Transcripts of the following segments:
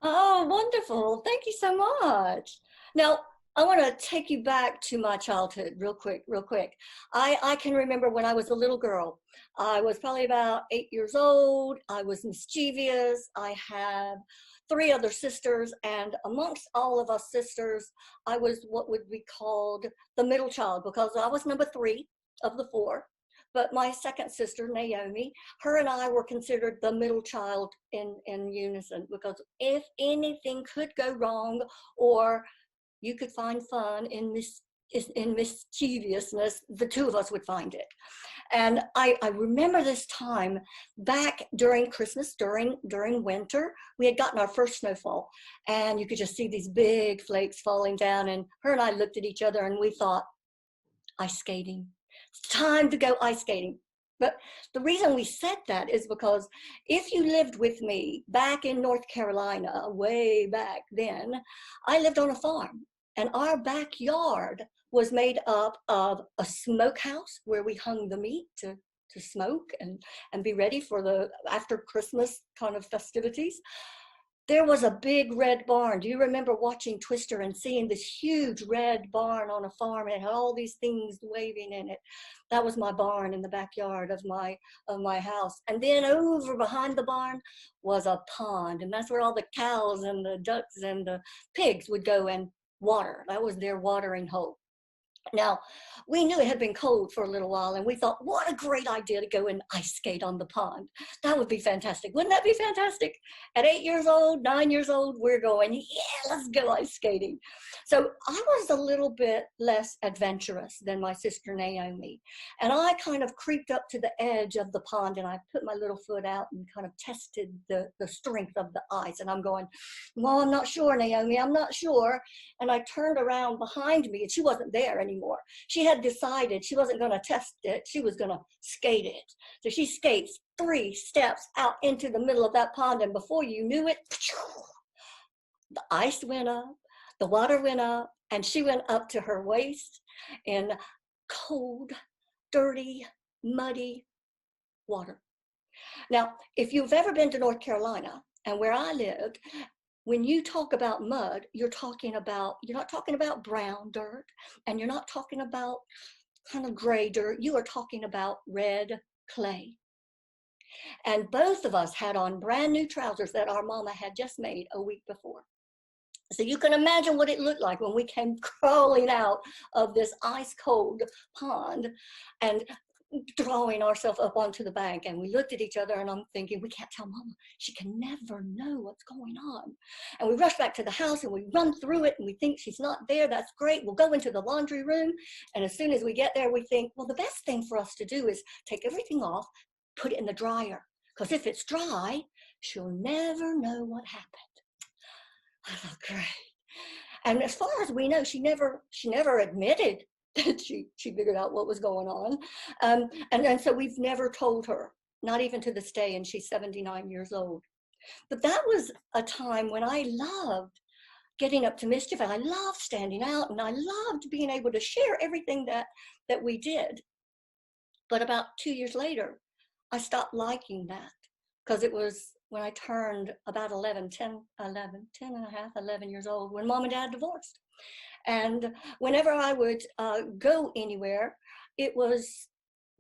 Oh, wonderful. Thank you so much. Now, I want to take you back to my childhood real quick, real quick. I can remember when I was a little girl. I was probably about 8 years old. I was mischievous. I had three other sisters, and amongst all of us sisters, I was what would be called the middle child because I was number three of the four. But my second sister, Naomi, her and I were considered the middle child in unison because if anything could go wrong or you could find fun in mischievousness, the two of us would find it. And I remember this time back during Christmas, during winter, we had gotten our first snowfall and you could just see these big flakes falling down, and her and I looked at each other and we thought, ice skating. It's time to go ice skating. But the reason we said that is because if you lived with me back in North Carolina, way back then, I lived on a farm and our backyard was made up of a smokehouse where we hung the meat to smoke and be ready for the after Christmas kind of festivities. There was a big red barn. Do you remember watching Twister and seeing this huge red barn on a farm? It had all these things waving in it. That was my barn in the backyard of my house. And then over behind the barn was a pond, and that's where all the cows and the ducks and the pigs would go and water. That was their watering hole. Now, we knew it had been cold for a little while, and we thought, what a great idea to go and ice skate on the pond. That would be fantastic. Wouldn't that be fantastic? At 8 years old, 9 years old, we're going, yeah, let's go ice skating. So I was a little bit less adventurous than my sister Naomi. And I kind of creeped up to the edge of the pond and I put my little foot out and kind of tested the strength of the ice. And I'm going, well, I'm not sure, Naomi, I'm not sure. And I turned around behind me and she wasn't there anymore. She had decided she wasn't going to test it, she was going to skate it. So she skates 3 steps out into the middle of that pond, and before you knew it, the ice went up, the water went up, and she went up to her waist in cold, dirty, muddy water. Now, if you've ever been to North Carolina and where I lived, when you talk about mud, you're not talking about brown dirt, and you're not talking about kind of gray dirt. You are talking about red clay. And both of us had on brand new trousers that our mama had just made a week before. So you can imagine what it looked like when we came crawling out of this ice cold pond and drawing ourselves up onto the bank. And we looked at each other and I'm thinking, we can't tell mama, she can never know what's going on. And we rush back to the house and we run through it and we think she's not there. That's great. We'll go into the laundry room. And as soon as we get there, we think, well, the best thing for us to do is take everything off, put it in the dryer. Because if it's dry, she'll never know what happened. I thought, great. And as far as we know, she never admitted that she figured out what was going on. And so we've never told her, not even to this day, and she's 79 years old. But that was a time when I loved getting up to mischief, and I loved standing out, and I loved being able to share everything that we did. But about 2 years later, I stopped liking that because it was when I turned about 10 and a half, 11 years old, when mom and dad divorced. And whenever I would go anywhere, it was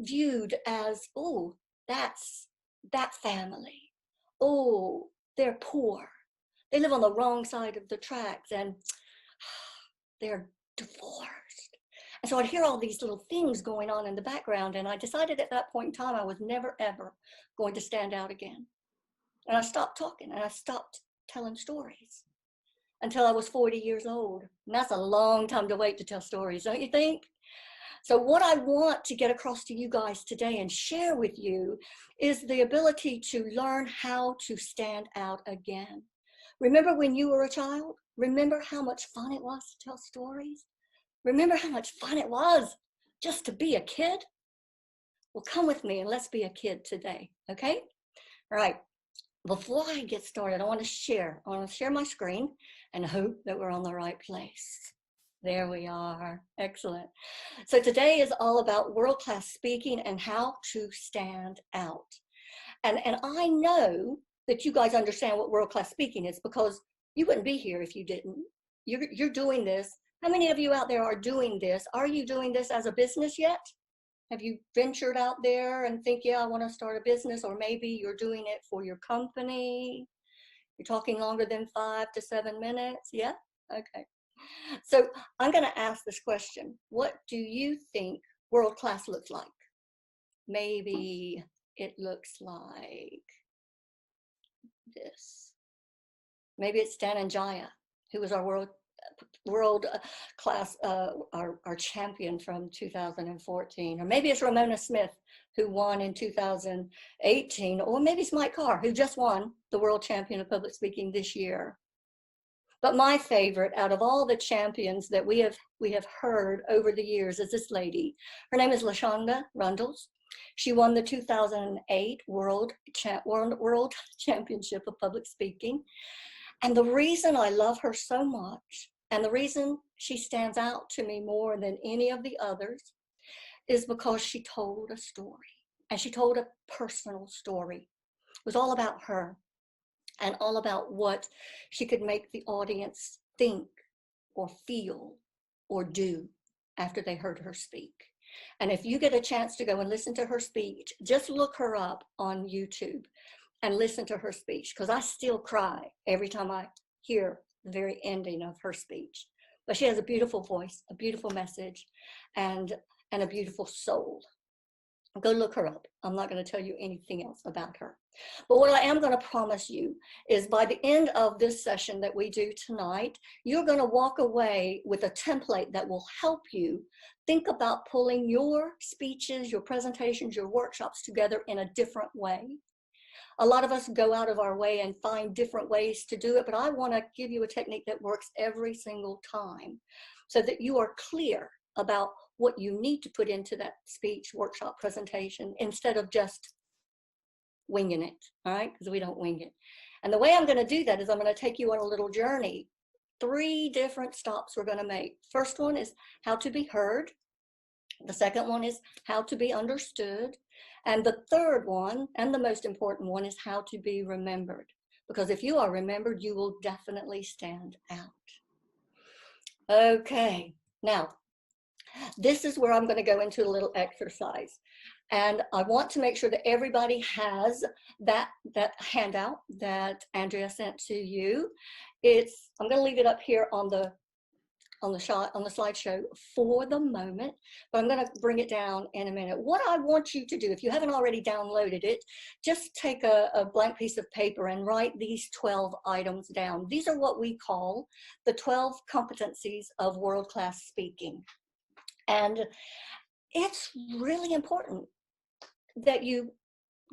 viewed as, oh, that's that family. Oh, they're poor. They live on the wrong side of the tracks and they're divorced. And so I'd hear all these little things going on in the background. And I decided at that point in time, I was never, ever going to stand out again. And I stopped talking and I stopped telling stories until I was 40 years old. And that's a long time to wait to tell stories, don't you think? So what I want to get across to you guys today and share with you is the ability to learn how to stand out again. Remember when you were a child? Remember how much fun it was to tell stories? Remember how much fun it was just to be a kid? Well, come with me and let's be a kid today, okay? All right. Before I get started, I want to share my screen and hope that we're on the right place. There we are. Excellent. So today is all about world-class speaking and how to stand out. And I know that you guys understand what world-class speaking is because You wouldn't be here if you didn't. You're doing this. How many of you out there are doing this? Are you doing this as a business yet? Have you ventured out there and think, yeah, I want to start a business? Or maybe you're doing it for your company. You're talking longer than 5 to 7 minutes. Yeah? Okay. So I'm going to ask this question. What do you think world class looks like? Maybe it looks like this. Maybe it's Dan and Jaya, who was our world class, our champion from 2014. Or maybe it's Ramona Smith, who won in 2018. Or maybe it's Mike Carr, who just won the world champion of public speaking this year. But my favorite out of all the champions that we have heard over the years is this lady. Her name is LaShonda Rundles. She won the 2008 World Championship of Public Speaking. And the reason I love her so much, and the reason she stands out to me more than any of the others, is because she told a story. And she told a personal story. It was all about her and all about what she could make the audience think or feel or do after they heard her speak. And if you get a chance to go and listen to her speech, just look her up on YouTube and listen to her speech, because I still cry every time I hear the very ending of her speech. But she has a beautiful voice, a beautiful message, and a beautiful soul. Go look her up. I'm not going to tell you anything else about her. But what I am going to promise you is by the end of this session that we do tonight, you're going to walk away with a template that will help you think about pulling your speeches, your presentations, your workshops together in a different way. A lot of us go out of our way and find different ways to do it, but I want to give you a technique that works every single time so that you are clear about what you need to put into that speech, workshop, presentation, instead of just winging it, all right? Because we don't wing it. And the way I'm going to do that is I'm going to take you on a little journey. 3 different stops we're going to make. First one is how to be heard. The second one is how to be understood. And the third one, and the most important one, is how to be remembered. Because if you are remembered, you will definitely stand out. Okay, now, this is where I'm going to go into a little exercise. And I want to make sure that everybody has that handout that Andrea sent to you. I'm going to leave it up here on the slideshow for the moment, but I'm going to bring it down in a minute. What I want you to do, if you haven't already downloaded it, just take a blank piece of paper and write these 12 items down. These are what we call the 12 competencies of world-class speaking. And it's really important that you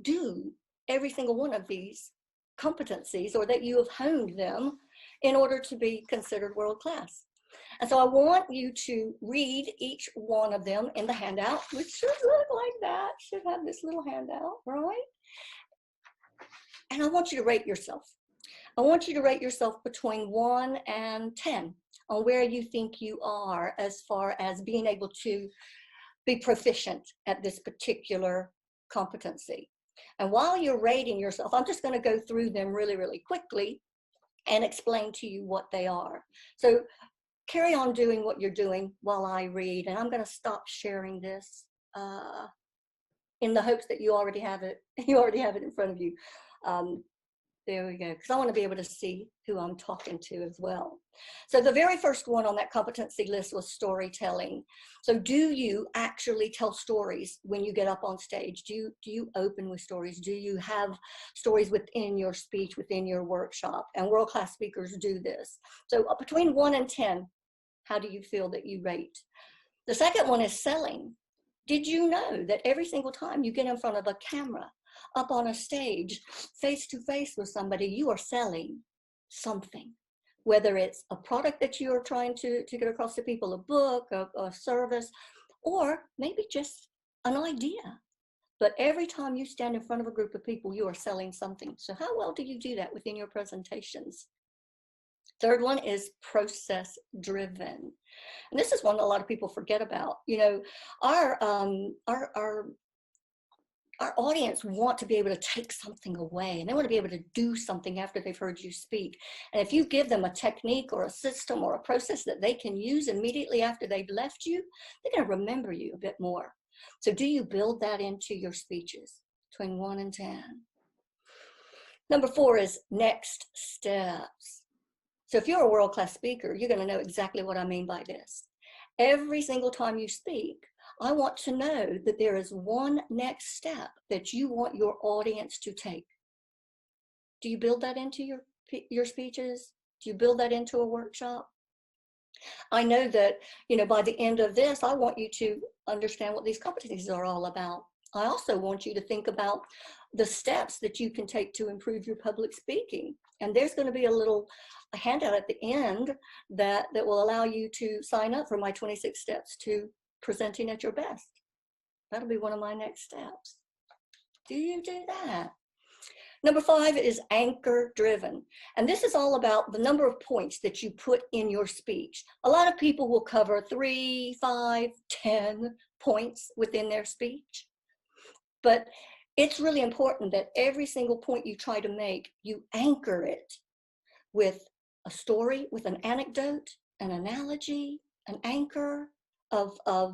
do every single one of these competencies, or that you have honed them in order to be considered world-class. And so I want you to read each one of them in the handout, which should look like that, should have this little handout, right? And I want you to rate yourself. I want you to rate yourself between 1 and 10 on where you think you are as far as being able to be proficient at this particular competency. And while you're rating yourself, I'm just going to go through them really, really quickly and explain to you what they are. So carry on doing what you're doing while I read, and I'm going to stop sharing this in the hopes that you already have it. You already have it in front of you. There we go, because I want to be able to see who I'm talking to as well. So the very first one on that competency list was storytelling. So do you actually tell stories when you get up on stage? Do you open with stories? Do you have stories within your speech, within your workshop? And world-class speakers do this. So between 1 and 10, how do you feel that you rate? The second one is selling. Did you know that every single time you get in front of a camera, up on a stage, face to face with somebody, you are selling something, whether it's a product that you are trying to get across to people, a book, a service, or maybe just an idea. But every time you stand in front of a group of people, you are selling something. So how well do you do that within your presentations? Third one is process driven. And this is one a lot of people forget about. You know, our our audience want to be able to take something away, and they want to be able to do something after they've heard you speak. And if you give them a technique or a system or a process that they can use immediately after they've left you, they're going to remember you a bit more. So do you build that into your speeches between 1 and 10? Number 4 is next steps. So if you're a world-class speaker, you're going to know exactly what I mean by this. Every single time you speak, I want to know that there is one next step that you want your audience to take. Do you build that into your speeches? Do you build that into a workshop? I know that, by the end of this, I want you to understand what these competencies are all about. I also want you to think about the steps that you can take to improve your public speaking. And there's going to be a handout at the end that will allow you to sign up for my 26 steps to presenting at your best. That'll be one of my next steps. Do you do that? Number 5 is anchor driven. And this is all about the number of points that you put in your speech. A lot of people will cover 3, 5, 10 points within their speech. But it's really important that every single point you try to make, you anchor it with a story, with an anecdote, an analogy, an anchor of I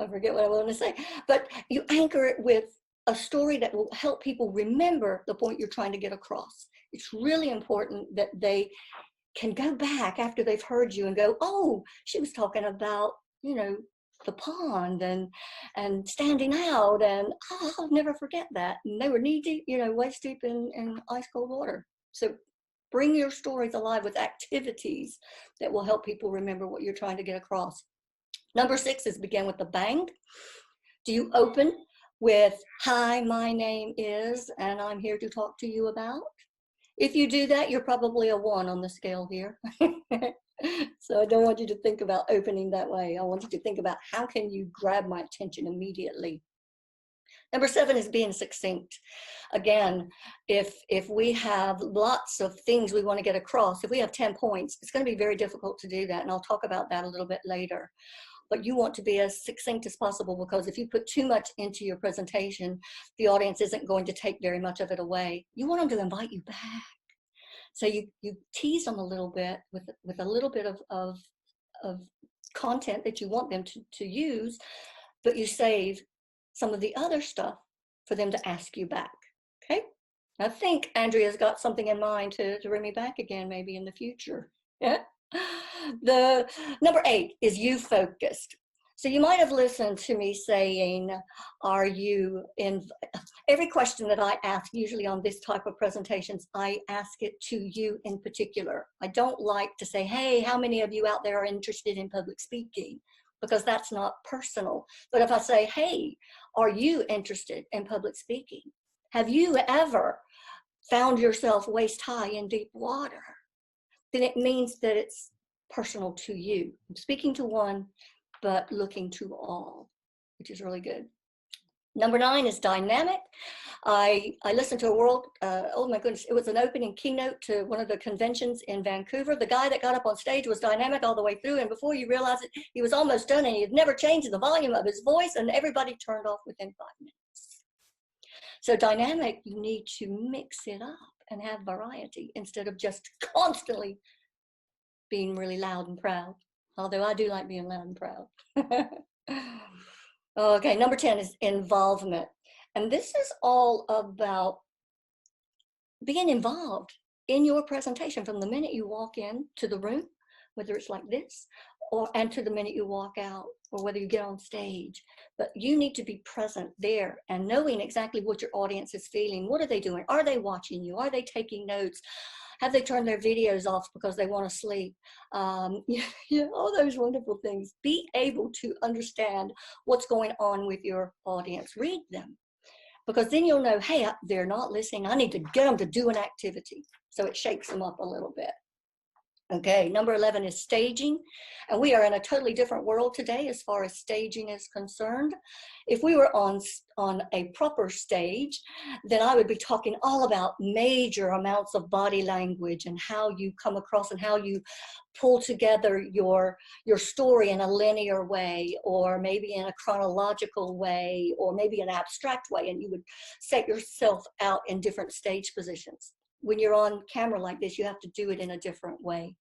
forget what I want to say, but you anchor it with a story that will help people remember the point you're trying to get across. It's really important that they can go back after they've heard you and go, oh, she was talking about, the pond and standing out, and I'll never forget that. And they were knee deep, waist deep in ice cold water. So bring your stories alive with activities that will help people remember what you're trying to get across. Number 6 is begin with a bang. Do you open with, hi, my name is, and I'm here to talk to you about? If you do that, you're probably a 1 on the scale here. So I don't want you to think about opening that way. I want you to think about how can you grab my attention immediately. Number 7 is being succinct. Again, if we have lots of things we want to get across, if we have 10 points, it's going to be very difficult to do that. And I'll talk about that a little bit later. But you want to be as succinct as possible, because if you put too much into your presentation, the audience isn't going to take very much of it away. You want them to invite you back. So you tease them a little bit with a little bit of content that you want them to use, but you save some of the other stuff for them to ask you back. Okay? I think Andrea's got something in mind to bring me back again, maybe in the future. Yeah. The number 8 is you focused. So you might have listened to me saying, are you in every question that I ask, usually on this type of presentations, I ask it to you in particular. I don't like to say, hey, how many of you out there are interested in public speaking? Because that's not personal. But if I say, hey, are you interested in public speaking? Have you ever found yourself waist high in deep water? Then it means that it's personal to you. I'm speaking to one, but looking to all, which is really good. Number 9 is dynamic. I listened to oh my goodness, it was an opening keynote to one of the conventions in Vancouver. The guy that got up on stage was dynamic all the way through, and before you realize it, he was almost done, and he had never changed the volume of his voice, and everybody turned off within 5 minutes. So dynamic, you need to mix it up and have variety instead of just constantly being really loud and proud. Although I do like being loud and proud. Okay, number 10 is involvement. And this is all about being involved in your presentation from the minute you walk in to the room, whether it's like this, and to the minute you walk out, or whether you get on stage. But you need to be present there and knowing exactly what your audience is feeling. What are they doing? Are they watching you? Are they taking notes? Have they turned their videos off because they want to sleep? All those wonderful things. Be able to understand what's going on with your audience. Read them, because then you'll know, hey, they're not listening. I need to get them to do an activity. So it shakes them up a little bit. Okay, number 11 is staging, and we are in a totally different world today as far as staging is concerned. If we were on a proper stage, then I would be talking all about major amounts of body language and how you come across and how you pull together your story in a linear way, or maybe in a chronological way, or maybe an abstract way, and you would set yourself out in different stage positions. When you're on camera like this, you have to do it in a different way.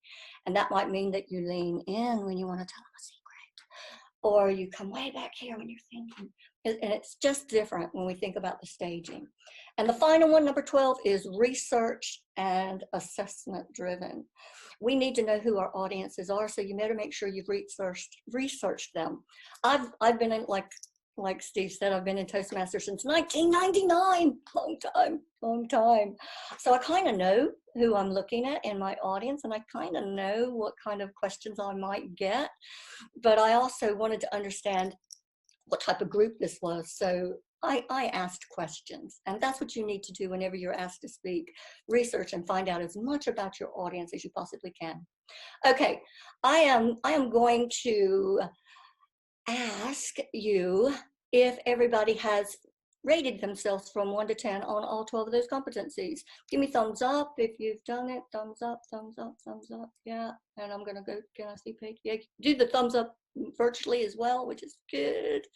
And that might mean that you lean in when you want to tell them a secret, or you come way back here when you're thinking. And it's just different when we think about the staging. And the final one, number 12, is research and assessment driven. We need to know who our audiences are, so you better make sure you've researched them. I've been in, like Steve said, I've been in Toastmasters since 1999, long time. So I kind of know who I'm looking at in my audience, and I kind of know what kind of questions I might get, but I also wanted to understand what type of group this was. So I asked questions, and that's what you need to do whenever you're asked to speak. Research and find out as much about your audience as you possibly can. Okay, I am going to ask you if everybody has rated themselves from 1 to 10 on all 12 of those competencies. Give me thumbs up if you've done it. Thumbs up, thumbs up, thumbs up. Yeah, and I'm gonna go, can I see page? Yeah, do the thumbs up virtually as well, which is good.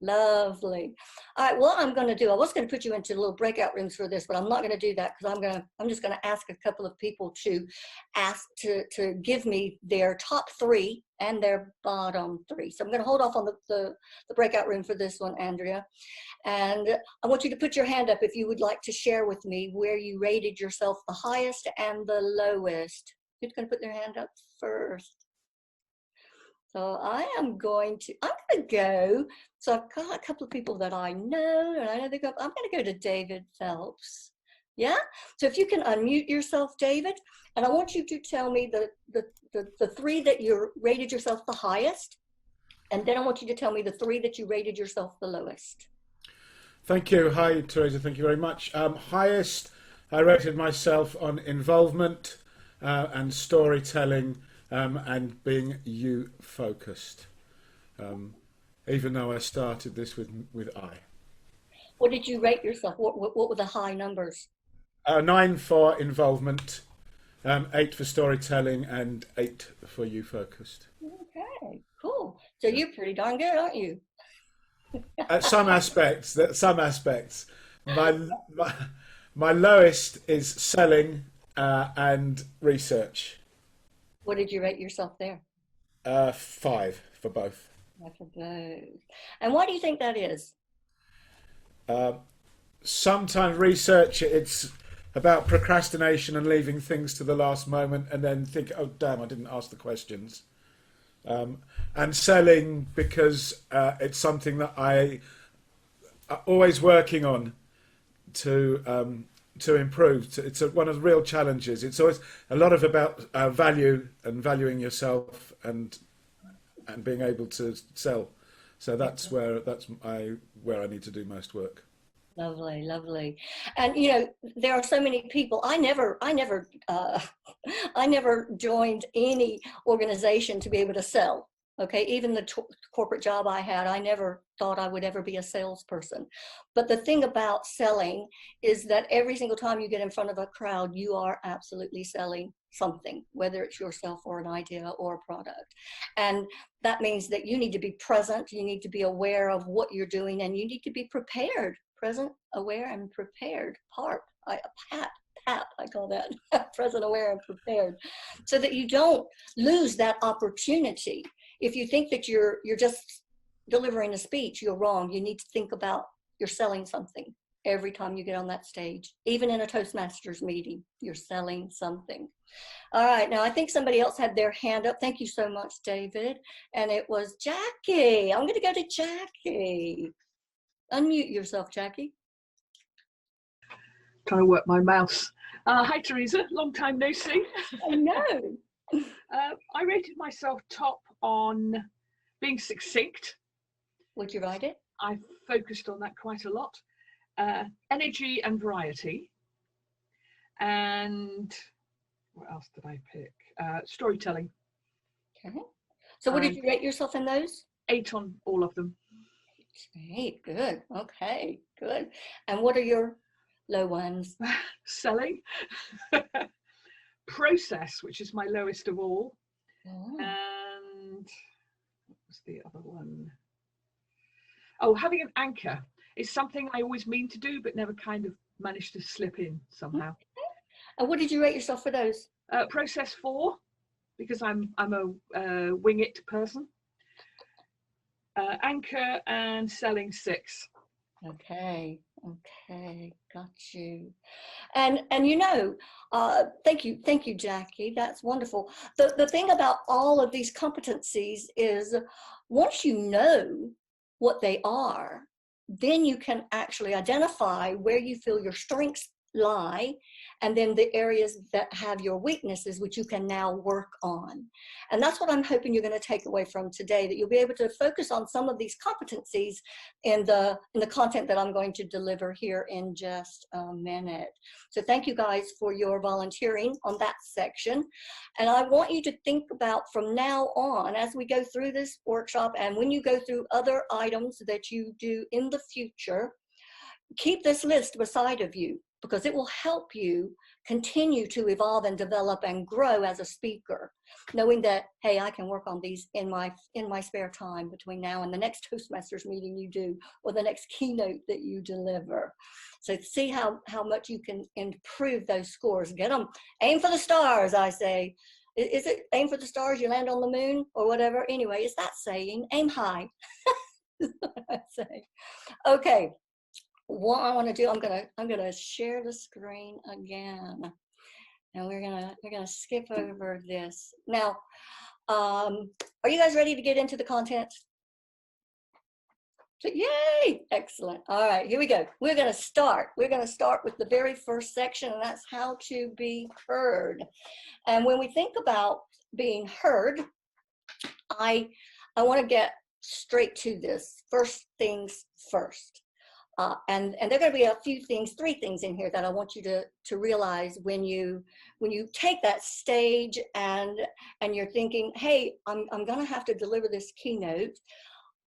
Lovely. All right, what I'm going to do, I was going to put you into little breakout rooms for this, but I'm not going to do that because I'm just going to ask a couple of people to give me their top 3 and their bottom 3. So I'm going to hold off on the breakout room for this one, Andrea. And I want you to put your hand up if you would like to share with me where you rated yourself the highest and the lowest. Who's going to put their hand up first? So I'm going to go. So I've got a couple of people that I know, and I know I'm going to go to David Phelps. Yeah. So if you can unmute yourself, David, and I want you to tell me the 3 that you rated yourself the highest, and then I want you to tell me the 3 that you rated yourself the lowest. Thank you. Hi, Teresa. Thank you very much. Highest, I rated myself on involvement and storytelling. And being you-focused, even though I started this with I. What did you rate yourself? What were the high numbers? 9 for involvement, 8 for storytelling, and 8 for you-focused. Okay, cool. So you're pretty darn good, aren't you? Some aspects. My lowest is selling and research. What did you rate yourself there? 5 for both. For both. And why do you think that is? Sometimes research, it's about procrastination and leaving things to the last moment and then think, oh, damn, I didn't ask the questions. And selling because it's something that I'm always working on to improve. It's one of the real challenges. It's always a lot of about value and valuing yourself and being able to sell. So that's where I need to do most work. Lovely, lovely. And you know, there are so many people. I never joined any organization to be able to sell. Okay, even the corporate job I had, I never thought I would ever be a salesperson. But the thing about selling is that every single time you get in front of a crowd, you are absolutely selling something, whether it's yourself or an idea or a product. And that means that you need to be present, you need to be aware of what you're doing, and you need to be prepared. Present, aware, and prepared. PAP, I call that. Present, aware, and prepared. So that you don't lose that opportunity. If you think that you're just delivering a speech, you're wrong. You need to think about you're selling something every time you get on that stage. Even in a Toastmasters meeting, you're selling something. All right, now I think somebody else had their hand up. Thank you so much, David. And it was Jackie. I'm going to go to Jackie. Unmute yourself, Jackie. Trying to work my mouse. Hi, Teresa. Long time no see. I know. I rated myself top on being succinct. Would you write it? I focused on that quite a lot. Energy and variety. And what else did I pick? Storytelling. Okay. So what did you rate yourself in those? 8 on all of them. 8, good. Okay, good. And what are your low ones? Selling. Process, which is my lowest of all. Oh. And what was the other one? Oh, having an anchor is something I always mean to do, but never kind of managed to slip in somehow. And what did you rate yourself for those? Process 4, because I'm a wing it person. Anchor and selling 6. Okay, got you. And you know, thank you, Jackie. That's wonderful. The thing about all of these competencies is once you know what they are, then you can actually identify where you feel your strengths lie, and then the areas that have your weaknesses, which you can now work on. And that's what I'm hoping you're going to take away from today, that you'll be able to focus on some of these competencies in the content that I'm going to deliver here in just a minute. So thank you guys for your volunteering on that section. And I want you to think about from now on, as we go through this workshop and when you go through other items that you do in the future, keep this list beside of you, because it will help you continue to evolve and develop and grow as a speaker, knowing that, hey, I can work on these in my spare time between now and the next Toastmasters meeting you do, or the next keynote that you deliver. So see how much you can improve those scores. Get them, aim for the stars, I say. Is it aim for the stars, you land on the moon, or whatever? Anyway, it's that saying, aim high. I say. Okay. What I want to do, I'm gonna share the screen again, and we're gonna skip over this now. Are you guys ready to get into the content? Yay! Excellent. All right, here we go. We're gonna start with the very first section, and that's how to be heard. And when we think about being heard, I want to get straight to this. First things first. And there are going to be a few things, 3 things in here that I want you to realize when you take that stage and you're thinking, hey, I'm going to have to deliver this keynote.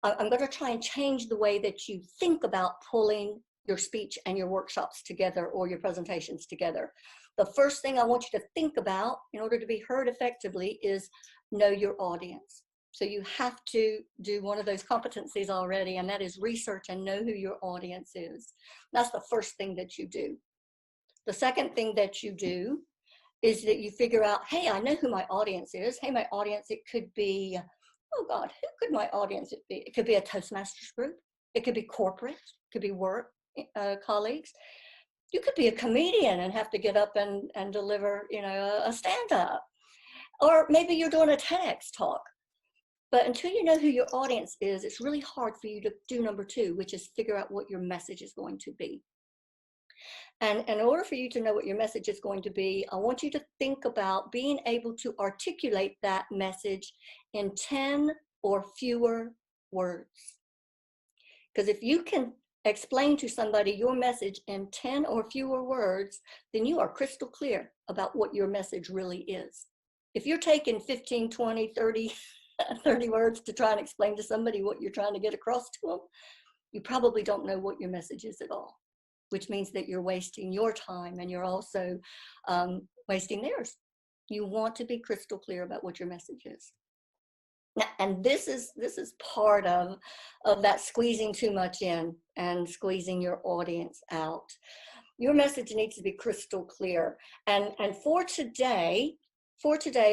I'm going to try and change the way that you think about pulling your speech and your workshops together or your presentations together. The first thing I want you to think about in order to be heard effectively is know your audience. So you have to do one of those competencies already, and that is research and know who your audience is. That's the first thing that you do. The second thing that you do is that you figure out, hey, I know who my audience is. Hey, my audience, it could be, oh God, who could my audience be? It could be a Toastmasters group. It could be corporate. It could be work colleagues. You could be a comedian and have to get up and deliver, a stand-up. Or maybe you're doing a TEDx talk. But until you know who your audience is, it's really hard for you to do number 2, which is figure out what your message is going to be. And in order for you to know what your message is going to be, I want you to think about being able to articulate that message in 10 or fewer words. Because if you can explain to somebody your message in 10 or fewer words, then you are crystal clear about what your message really is. If you're taking 15, 20, 30 words to try and explain to somebody what you're trying to get across to them, you probably don't know what your message is at all, which means that you're wasting your time and you're also wasting theirs. You want to be crystal clear about what your message is. Now, and this is part of that squeezing too much in and squeezing your audience out. Your message needs to be crystal clear. And for today,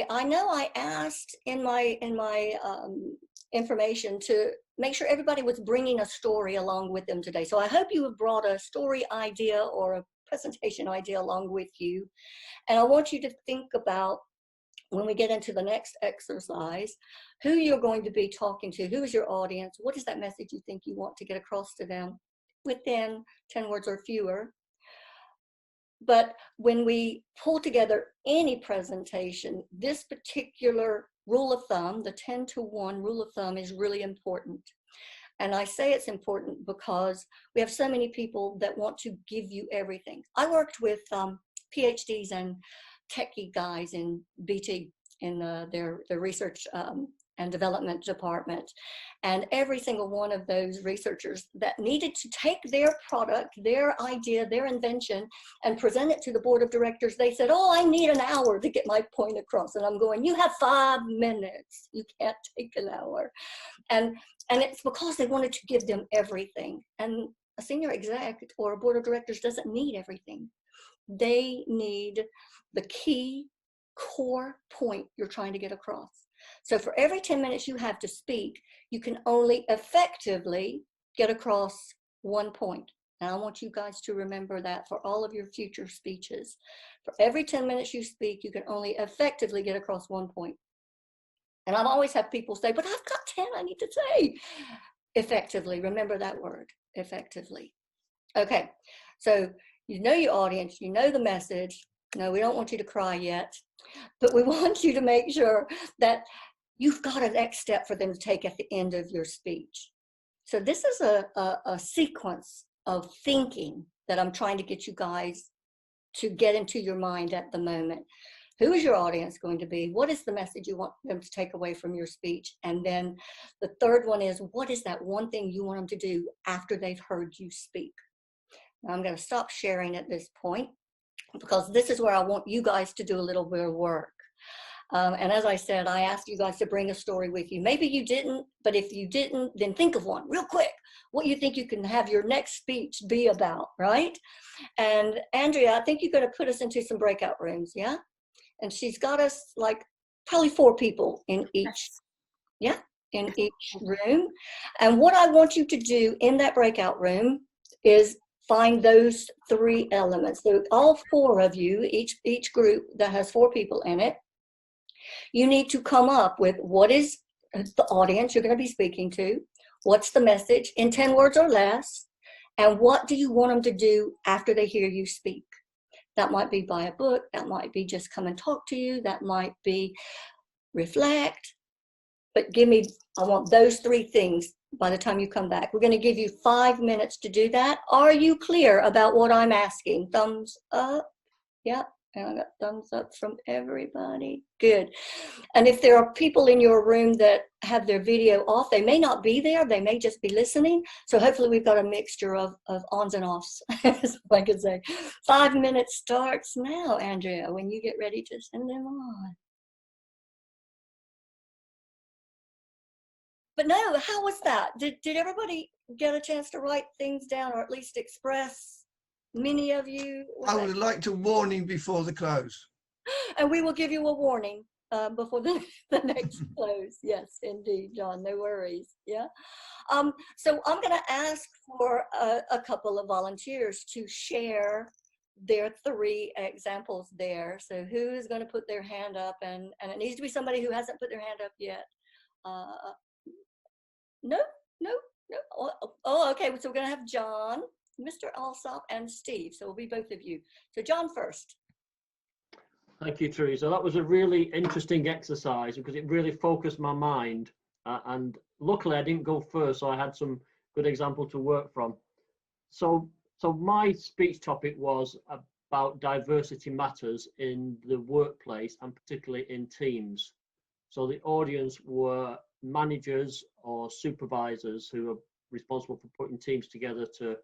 I know I asked in my information to make sure everybody was bringing a story along with them today. So I hope you have brought a story idea or a presentation idea along with you. And I want you to think about, when we get into the next exercise, who you're going to be talking to, who is your audience, what is that message you think you want to get across to them within 10 words or fewer. But when we pull together any presentation, this particular rule of thumb, the 10-to-1 rule of thumb, is really important. And I say it's important because we have so many people that want to give you everything. I worked with PhDs and techie guys in BT, in their research and development department. And every single one of those researchers that needed to take their product, their idea, their invention, and present it to the board of directors, they said, oh, I need an hour to get my point across. And I'm going, you have 5 minutes. You can't take an hour. And it's because they wanted to give them everything. And a senior exec or a board of directors doesn't need everything. They need the key core point you're trying to get across. So for every 10 minutes you have to speak, you can only effectively get across 1 point. And I want you guys to remember that for all of your future speeches. For every 10 minutes you speak, you can only effectively get across 1 point. And I've always had people say, but I've got 10 I need to say. Effectively, remember that word, effectively. Okay, so you know your audience, you know the message. No, we don't want you to cry yet, but we want you to make sure that you've got a next step for them to take at the end of your speech. So this is a sequence of thinking that I'm trying to get you guys to get into your mind at the moment. Who is your audience going to be? What is the message you want them to take away from your speech? And then the third one is, what is that one thing you want them to do after they've heard you speak? Now I'm going to stop sharing at this point, because this is where I want you guys to do a little bit of work. And as I said, I asked you guys to bring a story with you. Maybe you didn't, but if you didn't, then think of one real quick. What you think you can have your next speech be about, right? And Andrea, I think you're going to put us into some breakout rooms, yeah? And she's got us like probably 4 people in each, yeah, in each room. And what I want you to do in that breakout room is find those 3 elements. So all 4 of you, each group that has 4 people in it, you need to come up with what is the audience you're going to be speaking to, what's the message in 10 words or less, and what do you want them to do after they hear you speak. That might be buy a book, that might be just come and talk to you, that might be reflect, but I want those 3 things by the time you come back. We're going to give you 5 minutes to do that. Are you clear about what I'm asking? Thumbs up. Yep. And I got thumbs up from everybody. Good. And if there are people in your room that have their video off, they may not be there. They may just be listening. So hopefully we've got a mixture of ons and offs, as I could say. 5 minutes starts now, Andrea, when you get ready to send them on. But no, how was that? Did everybody get a chance to write things down, or at least express? Many of you. I would like to warning before the close. And we will give you a warning before the next close. Yes, indeed, John, no worries. Yeah. So I'm going to ask for a couple of volunteers to share their 3 examples there. So who is going to put their hand up? And it needs to be somebody who hasn't put their hand up yet. No. Oh, okay. So we're going to have John, Mr. Alsop, and Steve. So it'll be both of you. So John first. Thank you, Teresa. That was a really interesting exercise because it really focused my mind. And luckily I didn't go first, so I had some good example to work from. So my speech topic was about diversity matters in the workplace and particularly in teams. So the audience were managers or supervisors who are responsible for putting teams together to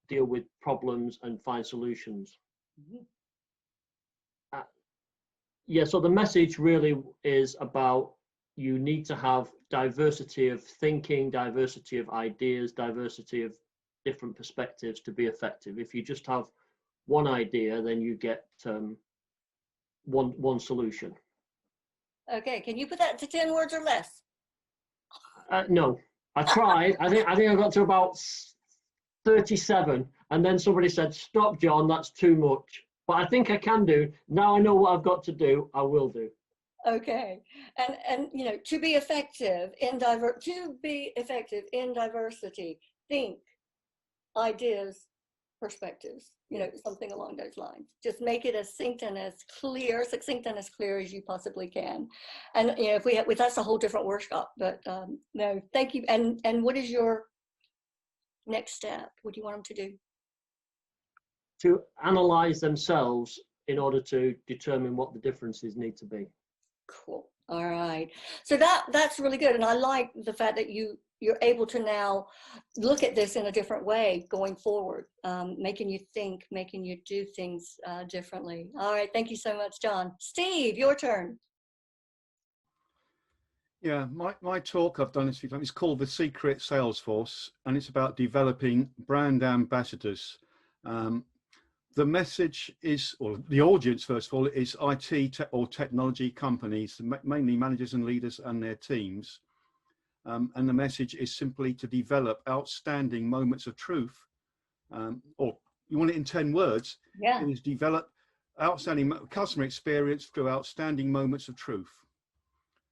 deal with problems and find solutions. Mm-hmm. Yeah, so the message really is about you need to have diversity of thinking, diversity of ideas, diversity of different perspectives to be effective. If you just have one idea, then you get one solution. Okay, can you put that to 10 words or less? No, I tried. I think I got to about 37, and then somebody said, "Stop, John, that's too much." But I think I can do. Now I know what I've got to do, I will do. Okay, and you know, to be effective in diversity, think, ideas, perspectives. You know, something along those lines. Just make it as succinct and as clear as you possibly can. And you know, if that's a whole different workshop. But no, thank you. And what is your next step? What do you want them to do? To analyze themselves in order to determine what the differences need to be. Cool. All right. So that's really good. And I like the fact that you're able to now look at this in a different way going forward, making you think, making you do things differently. All right. Thank you so much, John. Steve, your turn. Yeah, my talk, I've done this a few times, it's called The Secret Sales Force, and it's about developing brand ambassadors. The message is, or the audience, first of all, is IT or technology companies, mainly managers and leaders and their teams. And the message is simply to develop outstanding moments of truth, or you want it in 10 words, Yeah. it is develop outstanding customer experience through outstanding moments of truth.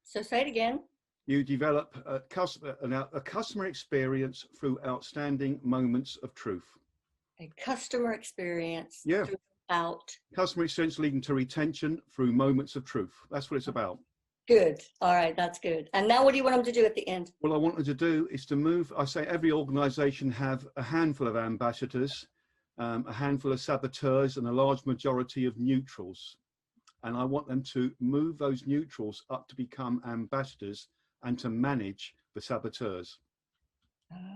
So say it again. You develop a customer experience through outstanding moments of truth. A customer experience Yeah. throughout. Customer experience leading to retention through moments of truth. That's what it's about. Good. All right. That's good. And now what do you want them to do at the end? What I wanted to do is to move, I say every organization have a handful of ambassadors, a handful of saboteurs, and a large majority of neutrals. And I want them to move those neutrals up to become ambassadors and to manage the saboteurs.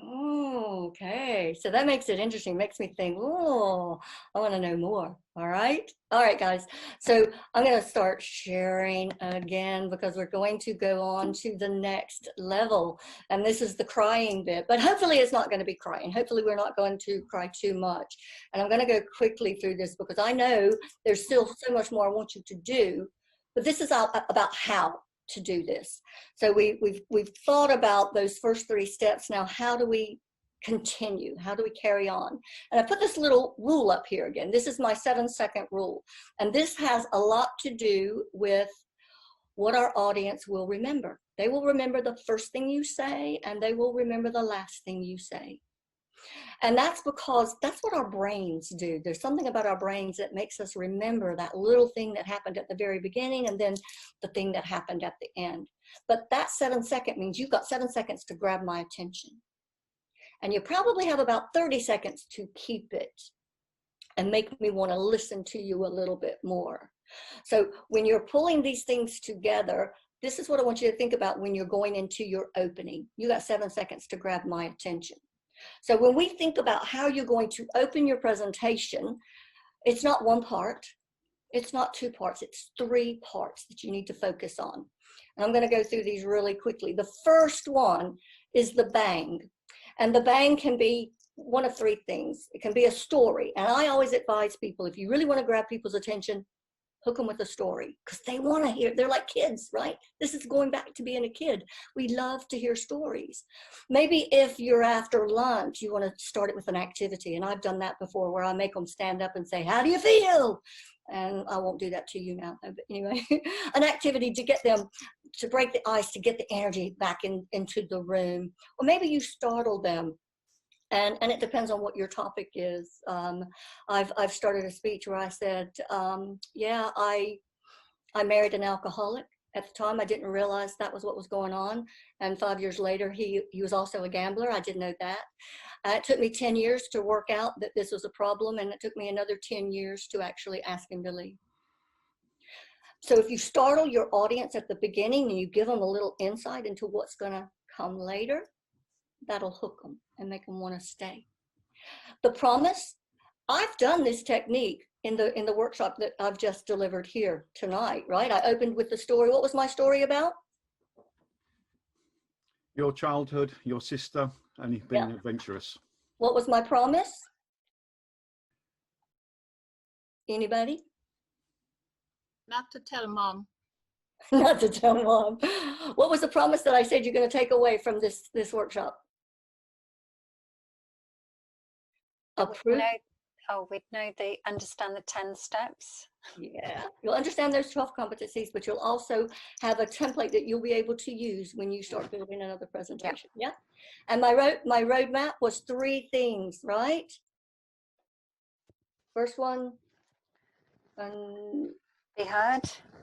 Oh, okay. So that makes it interesting. Makes me think, oh, I want to know more. All right. All right, guys. So I'm going to start sharing again because we're going to go on to the next level. And this is the crying bit, but hopefully it's not going to be crying. Hopefully we're not going to cry too much. And I'm going to go quickly through this because I know there's still so much more I want you to do, but this is about how to do this. So we've thought about those first 3 steps. Now, how do we continue? How do we carry on? And I put this little rule up here again. This is my 7-second rule. And this has a lot to do with what our audience will remember. They will remember the first thing you say, and they will remember the last thing you say. And that's because that's what our brains do. There's something about our brains that makes us remember that little thing that happened at the very beginning and then the thing that happened at the end. But that 7-second means you've got 7 seconds to grab my attention. And you probably have about 30 seconds to keep it and make me want to listen to you a little bit more. So when you're pulling these things together, this is what I want you to think about when you're going into your opening. You got 7 seconds to grab my attention. So when we think about how you're going to open your presentation, it's not one part, it's not 2 parts, it's 3 parts that you need to focus on. And I'm going to go through these really quickly. The first one is the bang. And the bang can be one of 3 things. It can be a story. And I always advise people, if you really want to grab people's attention, hook them with a story because they want to hear. They're like kids, right? This is going back to being a kid. We love to hear stories. Maybe if you're after lunch, you want to start it with an activity. And I've done that before where I make them stand up and say, how do you feel? And I won't do that to you now. But anyway, an activity to get them to break the ice, to get the energy back into the room. Or maybe you startle them. And it depends on what your topic is. I've started a speech where I said, yeah, I married an alcoholic. At the time, I didn't realize that was what was going on. And 5 years later, he was also a gambler. I didn't know that. It took me 10 years to work out that this was a problem. And it took me another 10 years to actually ask him to leave. So if you startle your audience at the beginning and you give them a little insight into what's going to come later, that'll hook them and make them want to stay. The promise, I've done this technique in the workshop that I've just delivered here tonight, right? I opened with the story. What was my story about? Your childhood, your sister, and you've been adventurous. What was my promise? Anybody? Not to tell mom. Not to tell mom. What was the promise that I said you're going to take away from this workshop? We'd understand the 10 steps. Yeah, you'll understand those 12 competencies, but you'll also have a template that you'll be able to use when you start building another presentation. Yeah. And my roadmap was 3 things, right? First one, Be heard.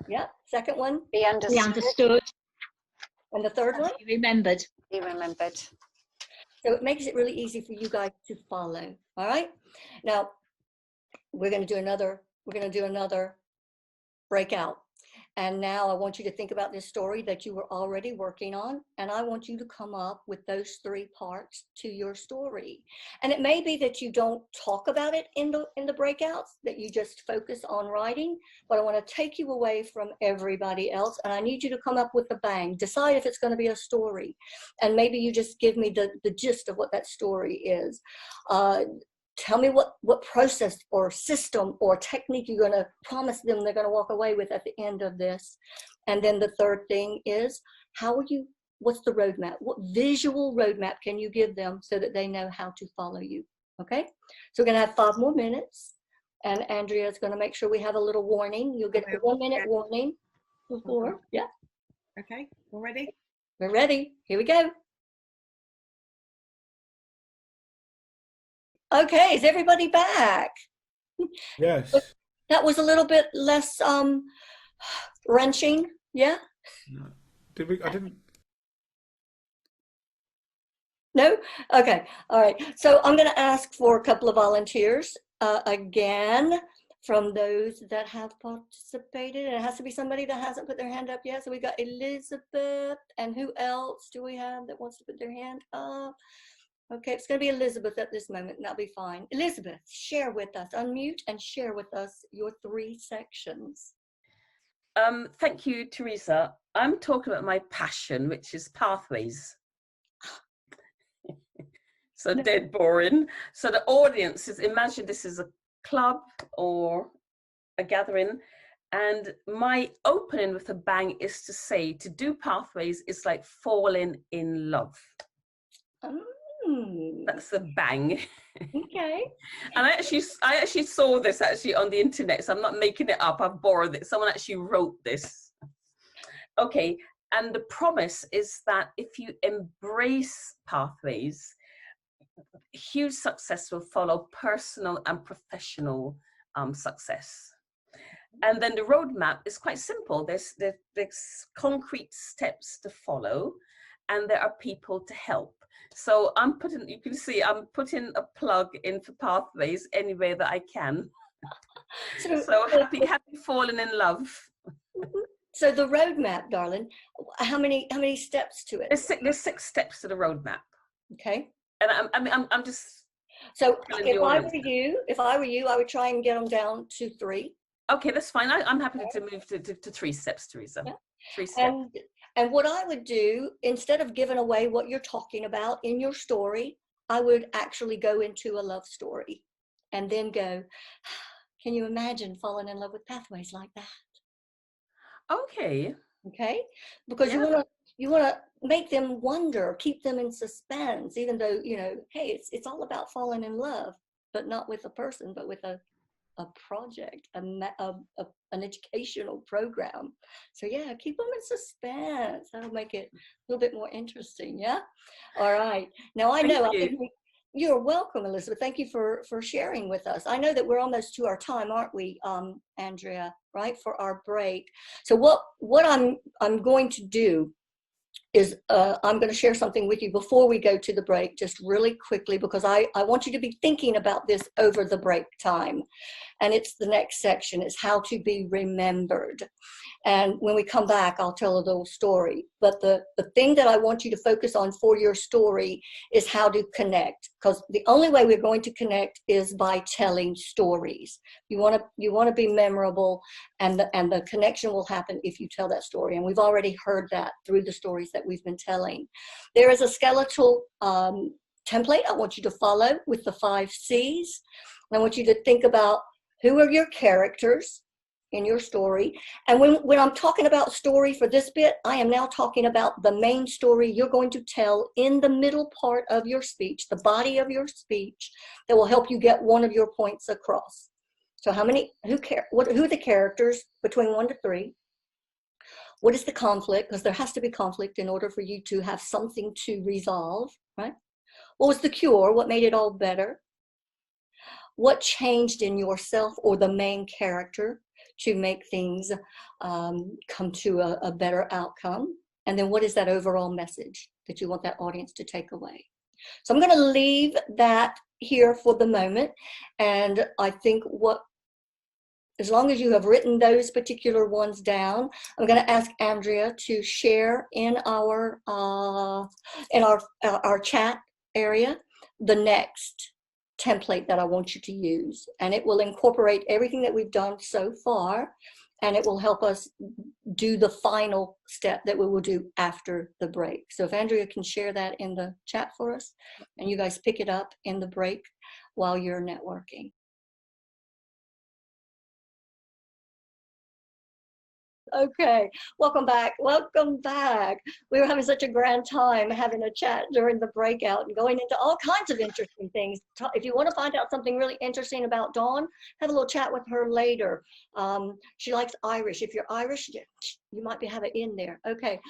yeah. Second one, Be understood. and the third one, Be remembered. Be remembered. so it makes it really easy for you guys to follow. All right. Now we're going to do another we're going to do another breakout. And now I want you to think about this story that you were already working on, and I want you to come up with those 3 parts to your story. And it may be that you don't talk about it in the breakouts, that you just focus on writing, but I want to take you away from everybody else, and I need you to come up with a bang. Decide if it's going to be a story, and maybe you just give me the gist of what that story is. Tell me what process or system or technique you're going to promise them they're going to walk away with at the end of this. And then the third thing is, what's the roadmap? What visual roadmap can you give them so that they know how to follow you? Okay, so we're going to have 5 more minutes, and Andrea is going to make sure we have a little warning. You'll get a 1-minute warning before. Yeah. Okay, we're ready? We're ready. Here we go. Okay, is everybody back? Yes. That was a little bit less wrenching, yeah? No. Did we? I didn't. No? Okay, all right. So I'm going to ask for a couple of volunteers again from those that have participated. And it has to be somebody that hasn't put their hand up yet. So we got Elizabeth, and who else do we have that wants to put their hand up? Okay, it's going to be Elizabeth at this moment, and that'll be fine. Elizabeth, share with us, unmute and share with us your 3 sections. Thank you, Teresa. I'm talking about my passion, which is pathways. So dead boring. So the audience is, imagine this is a club or a gathering, and my opening with a bang is to say, to do pathways is like falling in love. That's the bang. Okay. And I actually saw this actually on the internet, so I'm not making it up. I've borrowed it. Someone actually wrote this. Okay, and the promise is that if you embrace pathways, huge success will follow, personal and professional success. And then the roadmap is quite simple. There's concrete steps to follow, and there are people to help. So you can see I'm putting a plug in for pathways any way that I can. So happy falling in love. So the roadmap, darling, how many steps to it? There's 6 steps to the roadmap. Okay. And I'm just. So if I were you, I would try and get them down to 3. Okay, that's fine. I'm happy to move to 3 steps, Teresa. Yeah. 3 steps. And what I would do, instead of giving away what you're talking about in your story, I would actually go into a love story and then go, can you imagine falling in love with pathways like that? Okay. Okay. Because you want to make them wonder, keep them in suspense, even though, hey, it's all about falling in love, but not with a person, but with a project, an educational program. So yeah, keep them in suspense. That'll make it a little bit more interesting. Yeah. All right. Now I know. You're welcome, Elizabeth. Thank you for sharing with us. I know that we're almost to our time, aren't we, Andrea? Right, for our break. So what I'm going to do is I'm going to share something with you before we go to the break, just really quickly, because I want you to be thinking about this over the break time. And it's the next section, is how to be remembered. And when we come back, I'll tell a little story. But the thing that I want you to focus on for your story is how to connect, because the only way we're going to connect is by telling stories. You want to be memorable, and the connection will happen if you tell that story. And we've already heard that through the stories that we've been telling. There is a skeletal template I want you to follow with the 5 C's. And I want you to think about, who are your characters in your story? And when I'm talking about story for this bit, I am now talking about the main story you're going to tell in the middle part of your speech, the body of your speech, that will help you get one of your points across. So who are the characters between 1 to 3? What is the conflict? Because there has to be conflict in order for you to have something to resolve, right? What was the cure? What made it all better? What changed in yourself or the main character to make things come to a better outcome? And then what is that overall message that you want that audience to take away? So I'm going to leave that here for the moment. And I think what as long as you have written those particular ones down, I'm going to ask Andrea to share in our chat area the next template that I want you to use, and it will incorporate everything that we've done so far, and it will help us do the final step that we will do after the break. So if Andrea can share that in the chat for us, and you guys pick it up in the break while you're networking. Okay, welcome back. Welcome back. We were having such a grand time having a chat during the breakout and going into all kinds of interesting things. If you want to find out something really interesting about Dawn, have a little chat with her later. She likes Irish. If you're Irish, you might have it in there. Okay.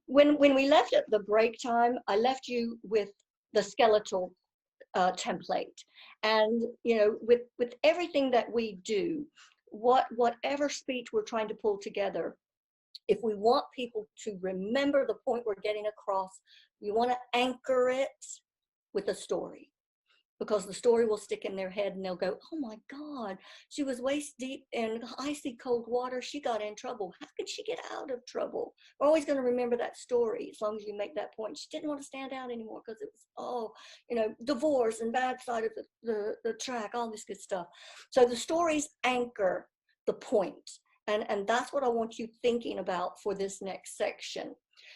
When we left at the break time, I left you with the skeletal template, and with everything that we do, whatever speech we're trying to pull together, if we want people to remember the point we're getting across, you want to anchor it with a story, because the story will stick in their head and they'll go, oh my God, she was waist deep in icy cold water. She got in trouble. How could she get out of trouble? We're always going to remember that story as long as you make that point. She didn't want to stand out anymore because it was, divorce and bad side of the track, all this good stuff. So the stories anchor the point. And that's what I want you thinking about for this next section.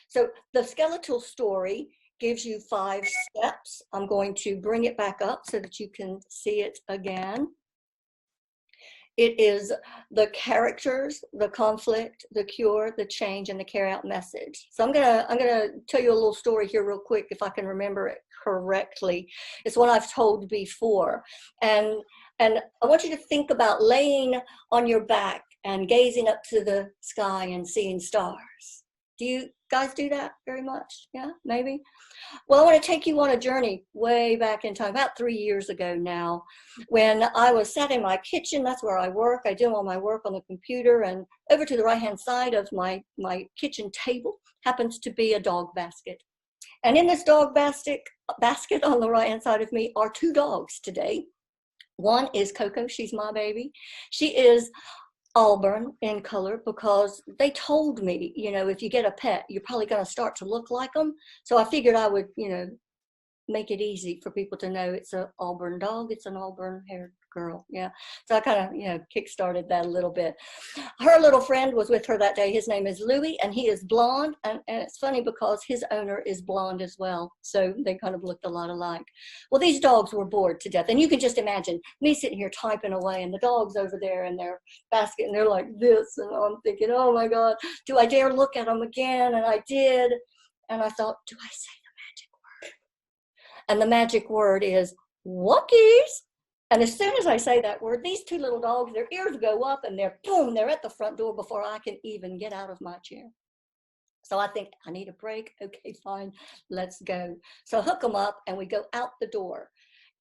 So the skeletal story gives you 5 steps. I'm going to bring it back up so that you can see it again. It is the characters, the conflict, the cure, the change, and the carry out message. So I'm gonna tell you a little story here real quick if I can remember it correctly. It's one I've told before. And I want you to think about laying on your back and gazing up to the sky and seeing stars. Do you guys do that very much? Yeah, maybe. Well, I want to take you on a journey way back in time, about 3 years ago now, when I was sat in my kitchen. That's where I work. I do all my work on the computer, and over to the right-hand side of my kitchen table happens to be a dog basket. And in this dog basket on the right-hand side of me are 2 dogs today. One is Coco. She's my baby. She is auburn in color because they told me, if you get a pet, you're probably going to start to look like them. So I figured I would, make it easy for people to know it's an auburn dog. It's an auburn haired girl. Yeah. So I kind of, kick-started that a little bit. Her little friend was with her that day. His name is Louie, and he is blonde. And it's funny because his owner is blonde as well. So they kind of looked a lot alike. Well, these dogs were bored to death. And you can just imagine me sitting here typing away and the dogs over there in their basket, and they're like this. And I'm thinking, oh my God, do I dare look at them again? And I did. And I thought, do I say the magic word? And the magic word is Wookies. And as soon as I say that word, these 2 little dogs, their ears go up and they're at the front door before I can even get out of my chair. So I think, I need a break. Okay, fine, let's go. So hook them up and we go out the door.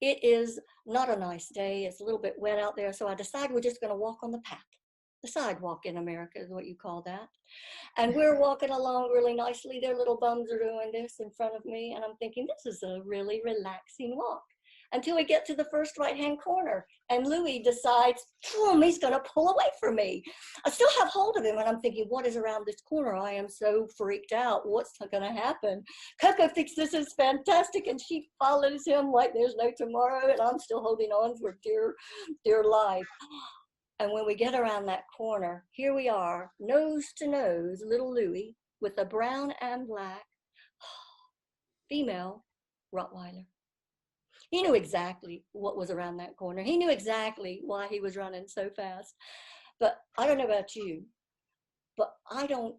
It is not a nice day. It's a little bit wet out there. So I decide we're just going to walk on the path. The sidewalk in America is what you call that. And we're walking along really nicely. Their little bums are doing this in front of me. And I'm thinking, this is a really relaxing walk. Until we get to the first right-hand corner. And Louie decides, he's going to pull away from me. I still have hold of him. And I'm thinking, what is around this corner? I am so freaked out. What's going to happen? Coco thinks this is fantastic. And she follows him like there's no tomorrow. And I'm still holding on for dear, dear life. And when we get around that corner, here we are, nose to nose, little Louie with a brown and black female Rottweiler. He knew exactly what was around that corner. He knew exactly why he was running so fast. But I don't know about you, but I don't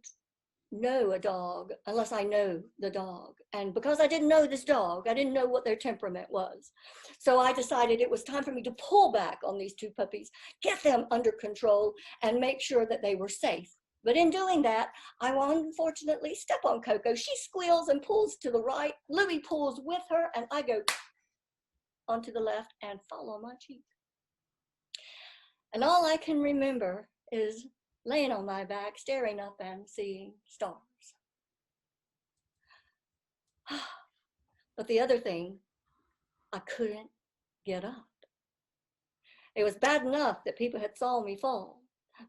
know a dog unless I know the dog. And because I didn't know this dog, I didn't know what their temperament was. So I decided it was time for me to pull back on these 2 puppies, get them under control, and make sure that they were safe. But in doing that, I unfortunately step on Coco. She squeals and pulls to the right. Louie pulls with her, and I go onto the left and fall on my cheek. And all I can remember is laying on my back, staring up and seeing stars. But the other thing, I couldn't get up. It was bad enough that people had saw me fall.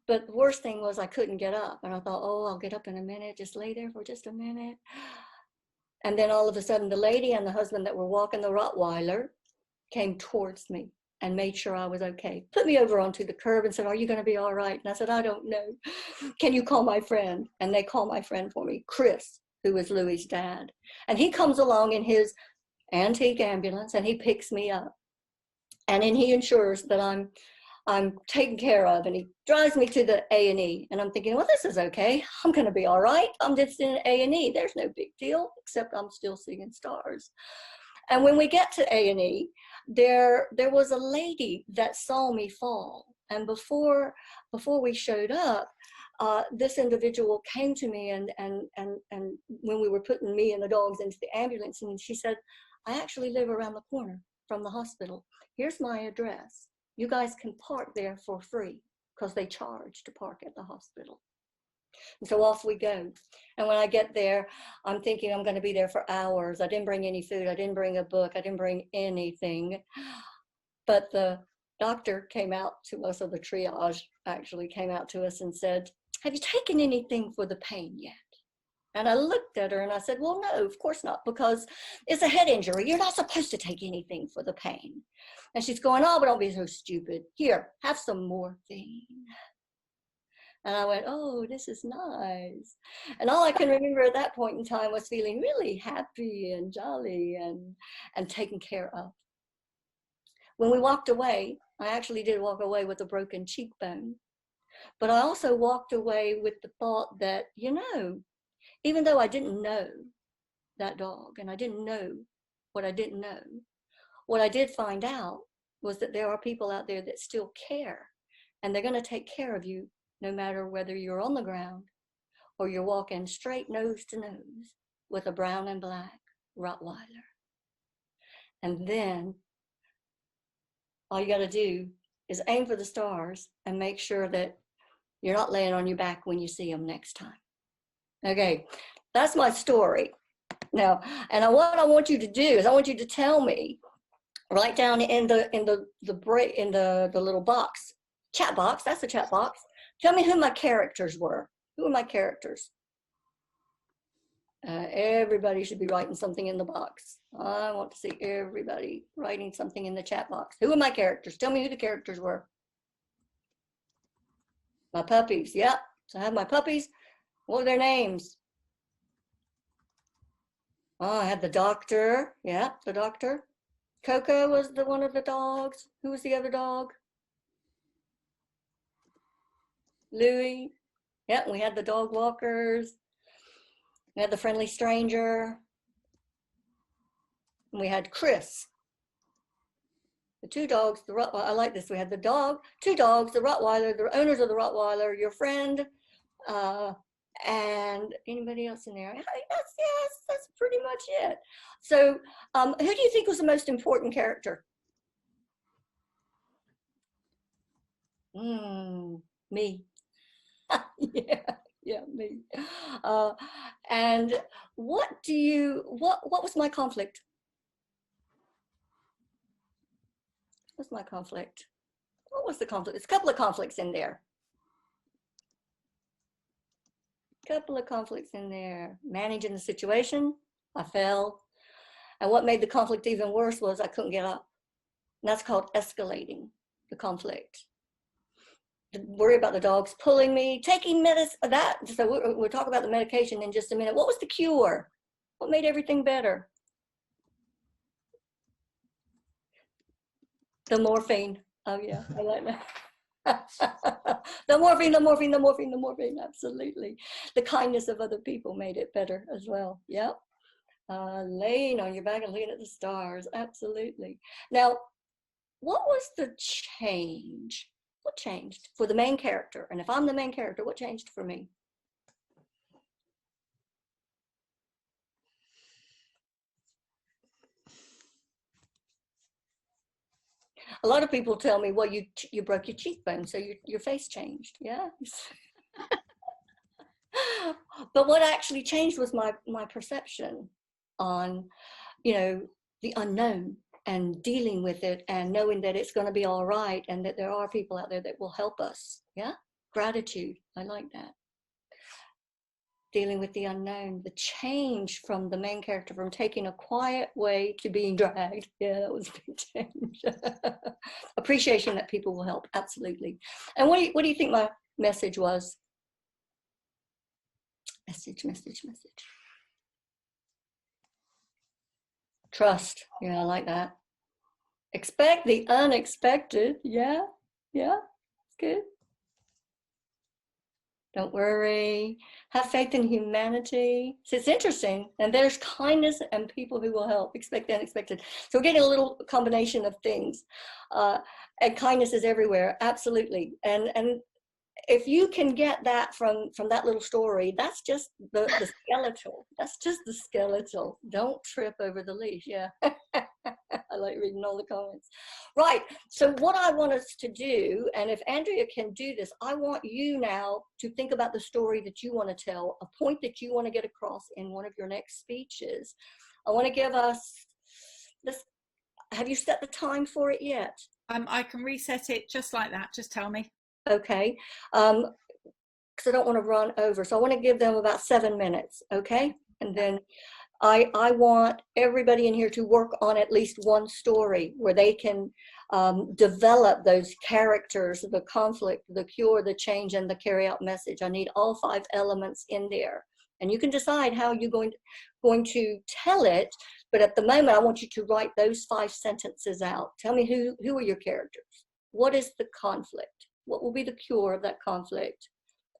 But the worst thing was I couldn't get up. And I thought, oh, I'll get up in a minute, just lay there for just a minute. And then all of a sudden, the lady and the husband that were walking the Rottweiler came towards me and made sure I was okay. Put me over onto the curb and said, are you going to be all right? And I said, I don't know. Can you call my friend? And they call my friend for me, Chris, who was Louie's dad. And he comes along in his antique ambulance and he picks me up. And then he ensures that I'm taken care of, and he drives me to the A&E. And I'm thinking, well, this is okay. I'm going to be all right. I'm just in A&E. There's no big deal, except I'm still seeing stars. And when we get to A&E, there was a lady that saw me fall. And before we showed up, this individual came to me and when we were putting me and the dogs into the ambulance, and she said, I actually live around the corner from the hospital. Here's my address. You guys can park there for free because they charge to park at the hospital. And so off we go. And when I get there, I'm thinking I'm going to be there for hours. I didn't bring any food. I didn't bring a book. I didn't bring anything. But the doctor came out to us, or the triage actually came out to us and said, have you taken anything for the pain yet? And I looked at her and I said, well, no, of course not, because it's a head injury. You're not supposed to take anything for the pain. And she's going, oh, but don't be so stupid. Here, have some morphine. And I went, oh, this is nice. And all I can remember at that point in time was feeling really happy and jolly and taken care of. When we walked away, I actually did walk away with a broken cheekbone. But I also walked away with the thought that, you know, even though I didn't know that dog and I didn't know what I didn't know, what I did find out was that there are people out there that still care, and they're going to take care of you no matter whether you're on the ground or you're walking straight nose to nose with a brown and black Rottweiler. And then all you got to do is aim for the stars and make sure that you're not laying on your back when you see them next time. Okay, that's my story. Now, and what I want you to do is I want you to tell me right down in the little box, chat box. That's the chat box. Tell me who my characters were. Who are my characters? Everybody should be writing something in the box. I want to see everybody writing something in the chat box. Who are my characters? Tell me who the characters were. My puppies. Yep. So I have my puppies. What were their names? Oh, I had the doctor. Yeah, the doctor. Coco was the one of the dogs. Who was the other dog? Louie. Yeah, we had the dog walkers. We had the friendly stranger. And we had Chris. The two dogs, the Rottweiler. I like this. We had the dog, two dogs, the Rottweiler, the owners of the Rottweiler, your friend, and anybody else in there? That's pretty much it. So who do you think was the most important character? Me. yeah, me. And what was my conflict? What's my conflict? What was the conflict? There's a couple of conflicts in there. Couple of conflicts in there. Managing the situation, I fell. And what made the conflict even worse was I couldn't get up. And that's called escalating the conflict. Worry about the dogs pulling me, taking medicine, so we'll talk about the medication in just a minute. What was the cure? What made everything better? The morphine. Oh yeah, I like that. The morphine, absolutely. The kindness of other people made it better as well. Yep. Laying on your back and looking at the stars, absolutely. Now, what was the change? What changed for the main character? And if I'm the main character, what changed for me? A lot of people tell me, well, you broke your cheekbone, so your face changed. Yeah. But what actually changed was my perception on, the unknown. and dealing with it and knowing that it's going to be all right and that there are people out there that will help us. Yeah. Gratitude. I like that. Dealing with the unknown, the change from the main character from taking a quiet way to being dragged. Yeah, that was a big change. Appreciation that people will help. Absolutely. And what do you think my message was? Message. Trust. Yeah, I like that. Expect the unexpected. Yeah. Good. Don't worry. Have faith in humanity. So it's interesting. And there's kindness and people who will help. Expect the unexpected. So we're getting a little combination of things. And kindness is everywhere. Absolutely. And if you can get that from that little story, that's just the skeletal. That's just the skeletal. Don't trip over the leash. Yeah. I like reading all the comments. Right. So what I want us to do, and if Andrea can do this, I want you now to think about the story that you want to tell, a point that you want to get across in one of your next speeches. I want to give us this. Have you set the time for it yet? I can reset it just like that. Just tell me. Okay. Because I don't want to run over. So I want to give them about 7 minutes. Okay. And then I want everybody in here to work on at least one story where they can develop those characters, the conflict, the cure, the change, and the carry out message. I need all 5 elements in there. And you can decide how you're going to tell it. But at the moment, I want you to write those 5 sentences out. Tell me who are your characters? What is the conflict? What will be the cure of that conflict?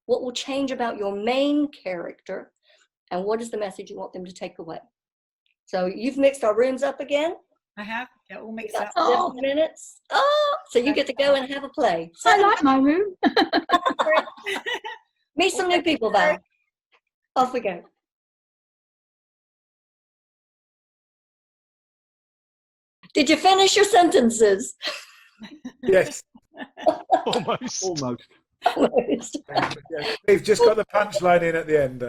What will change about your main character? And what is the message you want them to take away? So you've mixed our rooms up again. I have. Get all mixed up. 7 minutes. Oh, so you get to go and have a play. I like my room. Meet some new people, Val. Off we go. Did you finish your sentences? Yes. Almost. Almost. Almost. Yes. We've just got the punchline in at the end.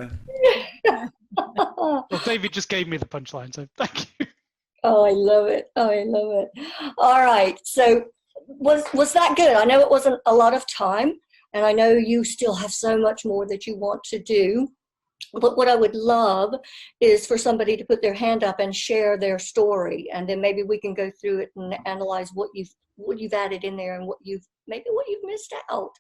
Well, David just gave me the punchline, so thank you. Oh, I love it. Oh, I love it. All right. So was that good? I know it wasn't a lot of time, and I know you still have so much more that you want to do. But what I would love is for somebody to put their hand up and share their story, and then maybe we can go through it and analyze what you've added in there and what you've missed out.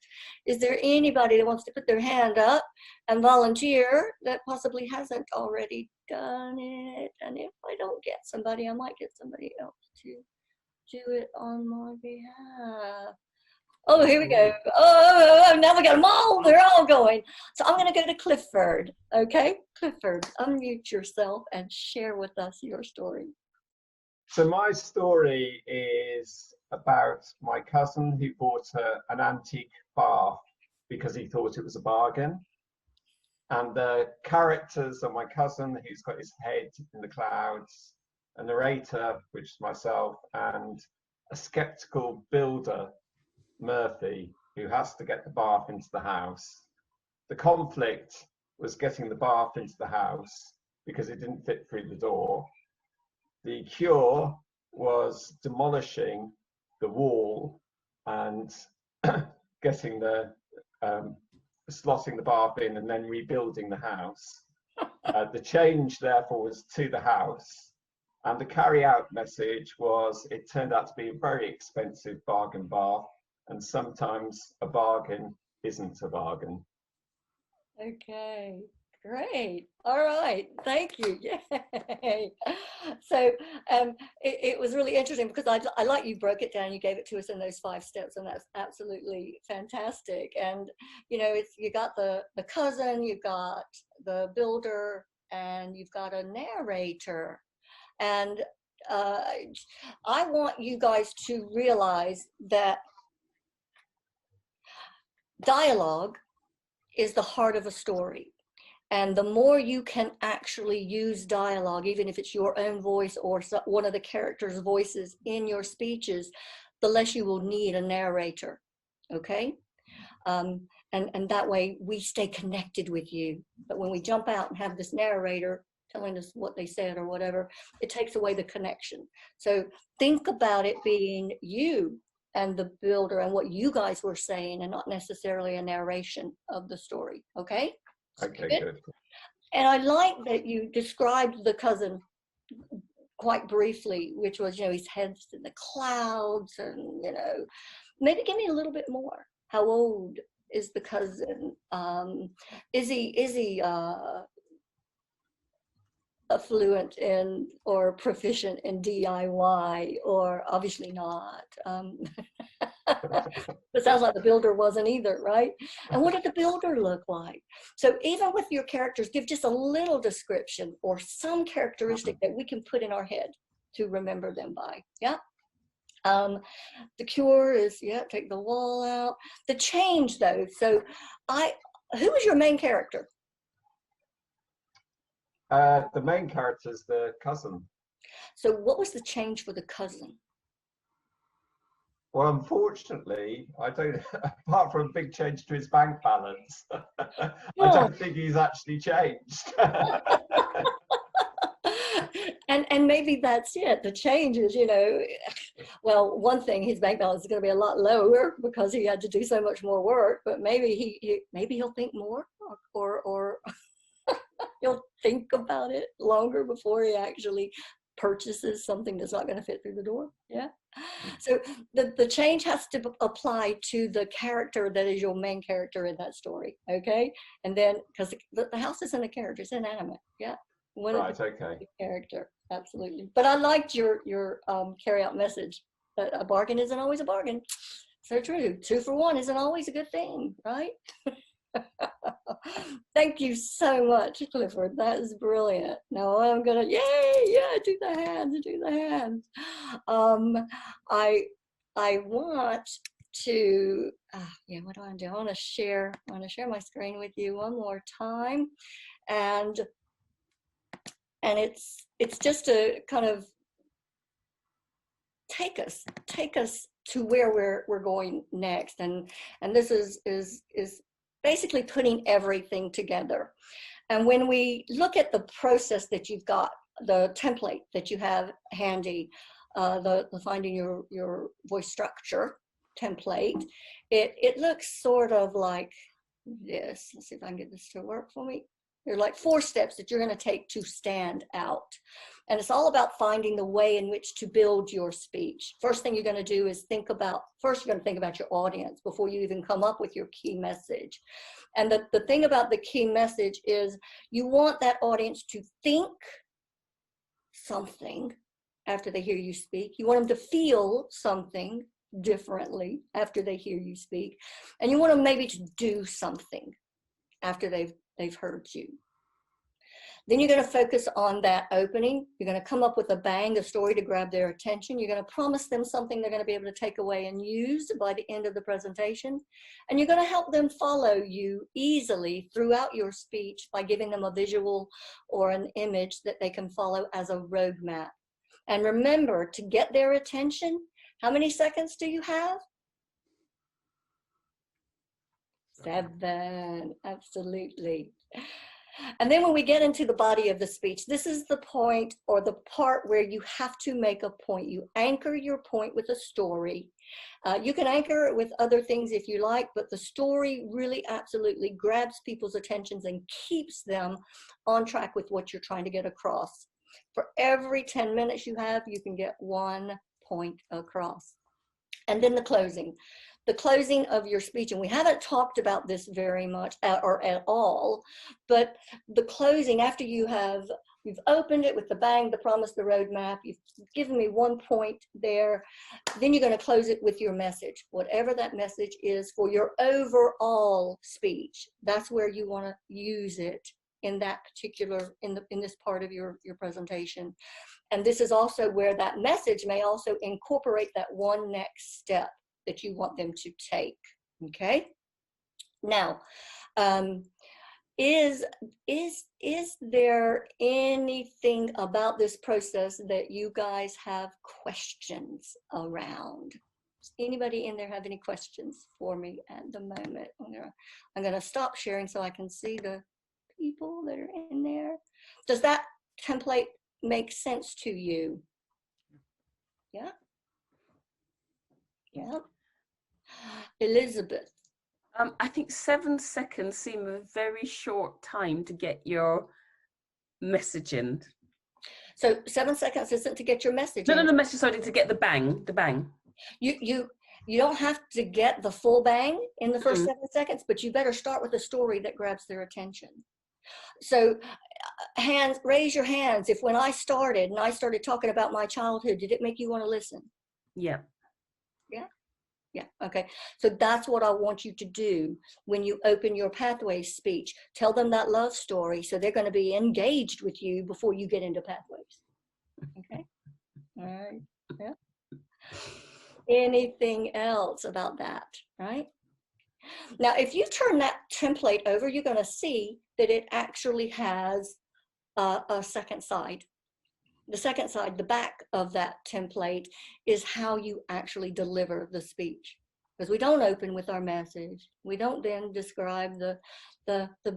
Is there anybody that wants to put their hand up and volunteer that possibly hasn't already done it? And if I don't get somebody, I might get somebody else to do it on my behalf. Oh, here we go. Oh, now we got them all. They're all going. So I'm going to go to Clifford. Okay, Clifford, unmute yourself and share with us your story. So my story is about my cousin who bought an antique bath because he thought it was a bargain. And the characters are my cousin who's got his head in the clouds, a narrator, which is myself, and a skeptical builder, Murphy, who has to get the bath into the house. The conflict was getting the bath into the house because it didn't fit through the door. The cure was demolishing the wall and getting slotting the bath in and then rebuilding the house. The change, therefore, was to the house. And the carry-out message was it turned out to be a very expensive bargain bath, and sometimes a bargain isn't a bargain. Okay, great. All right, thank you. Yay. So it was really interesting because I like you broke it down, you gave it to us in those 5 steps, and that's absolutely fantastic. And you know, you got the cousin, you've got the builder, and you've got a narrator. And I want you guys to realize that dialogue is the heart of a story. And the more you can actually use dialogue, even if it's your own voice or one of the characters' voices in your speeches, the less you will need a narrator, okay? And that way we stay connected with you. But when we jump out and have this narrator telling us what they said or whatever, it takes away the connection. So think about it being you and the builder and what you guys were saying, and not necessarily a narration of the story. Okay? Okay, good. And I like that you described the cousin quite briefly, which was, you know, his head's in the clouds, and, you know, maybe give me a little bit more. How old is the cousin? Is he affluent in or proficient in DIY, or obviously not? It sounds like the builder wasn't either, right? And what did the builder look like? So even with your characters, give just a little description or some characteristic that we can put in our head to remember them by. Yeah. The cure is, yeah, take the wall out. The change though, so who was your main character? The main character is the cousin. So what was the change for the cousin? Well, unfortunately, I don't, apart from a big change to his bank balance, I don't think he's actually changed. And maybe that's it. The change is, you know, well, one thing, his bank balance is going to be a lot lower because he had to do so much more work, but maybe maybe he'll think more, or he'll think about it longer before he actually purchases something that's not going to fit through the door. Yeah. So the change has to apply to the character that is your main character in that story. Okay. And then, because the house isn't a character, it's inanimate. Yeah. Right, okay. Character, absolutely. But I liked your carry out message that a bargain isn't always a bargain. So true. 2 for 1 isn't always a good thing, right? Thank you so much, Clifford. That is brilliant. Now I'm gonna, yay, yeah, do the hands. I want to, yeah, what do I do? I want to share my screen with you one more time, and it's just to kind of take us to where we're going next, and this is basically putting everything together. And when we look at the process that you've got, the template that you have handy, the finding your voice structure template, it looks sort of like this. Let's see if I can get this to work for me. There are like 4 steps that you're going to take to stand out. And it's all about finding the way in which to build your speech. First thing you're going to do is you're going to think about your audience before you even come up with your key message. And the thing about the key message is you want that audience to think something after they hear you speak. You want them to feel something differently after they hear you speak. And you want them maybe to do something after they've heard you. Then you're going to focus on that opening. You're going to come up with a bang, a story to grab their attention. You're going to promise them something they're going to be able to take away and use by the end of the presentation. And you're going to help them follow you easily throughout your speech by giving them a visual or an image that they can follow as a roadmap. And remember, to get their attention, how many seconds do you have? 7, absolutely. And then when we get into the body of the speech, this is the point or the part where you have to make a point. You anchor your point with a story. You can anchor it with other things if you like, but the story really absolutely grabs people's attentions and keeps them on track with what you're trying to get across. For every 10 minutes you have, you can get 1 point across. And then the closing of your speech, and we haven't talked about this very much or at all, but the closing, after you've opened it with the bang, the promise, the roadmap, you've given me 1 point there, then you're going to close it with your message, whatever that message is for your overall speech. That's where you want to use it in that particular, in this part of your presentation. And this is also where that message may also incorporate that one next step that you want them to take. Okay. Now, is there anything about this process that you guys have questions around? Does anybody in there have any questions for me at the moment? I'm gonna stop sharing so I can see the people that are in there. Does that template make sense to you? Yeah. Yeah. Elizabeth. I think 7 seconds seem a very short time to get your message in. So 7 seconds isn't to get your message No, in. no, the message, sorry, to get the bang, the bang. You don't have to get the full bang in the first Mhm. 7 seconds, but you better start with a story that grabs their attention. So hands, raise your hands. If when I started talking about my childhood, did it make you want to listen? Yeah. Yeah. Yeah. Okay. So that's what I want you to do when you open your Pathways speech. Tell them that love story, so they're going to be engaged with you before you get into Pathways. Okay. All right. Yeah. Anything else about that? Right. Now, if you turn that template over, you're going to see that it actually has a second side. The second side, the back of that template, is how you actually deliver the speech. Because we don't open with our message. We don't then describe the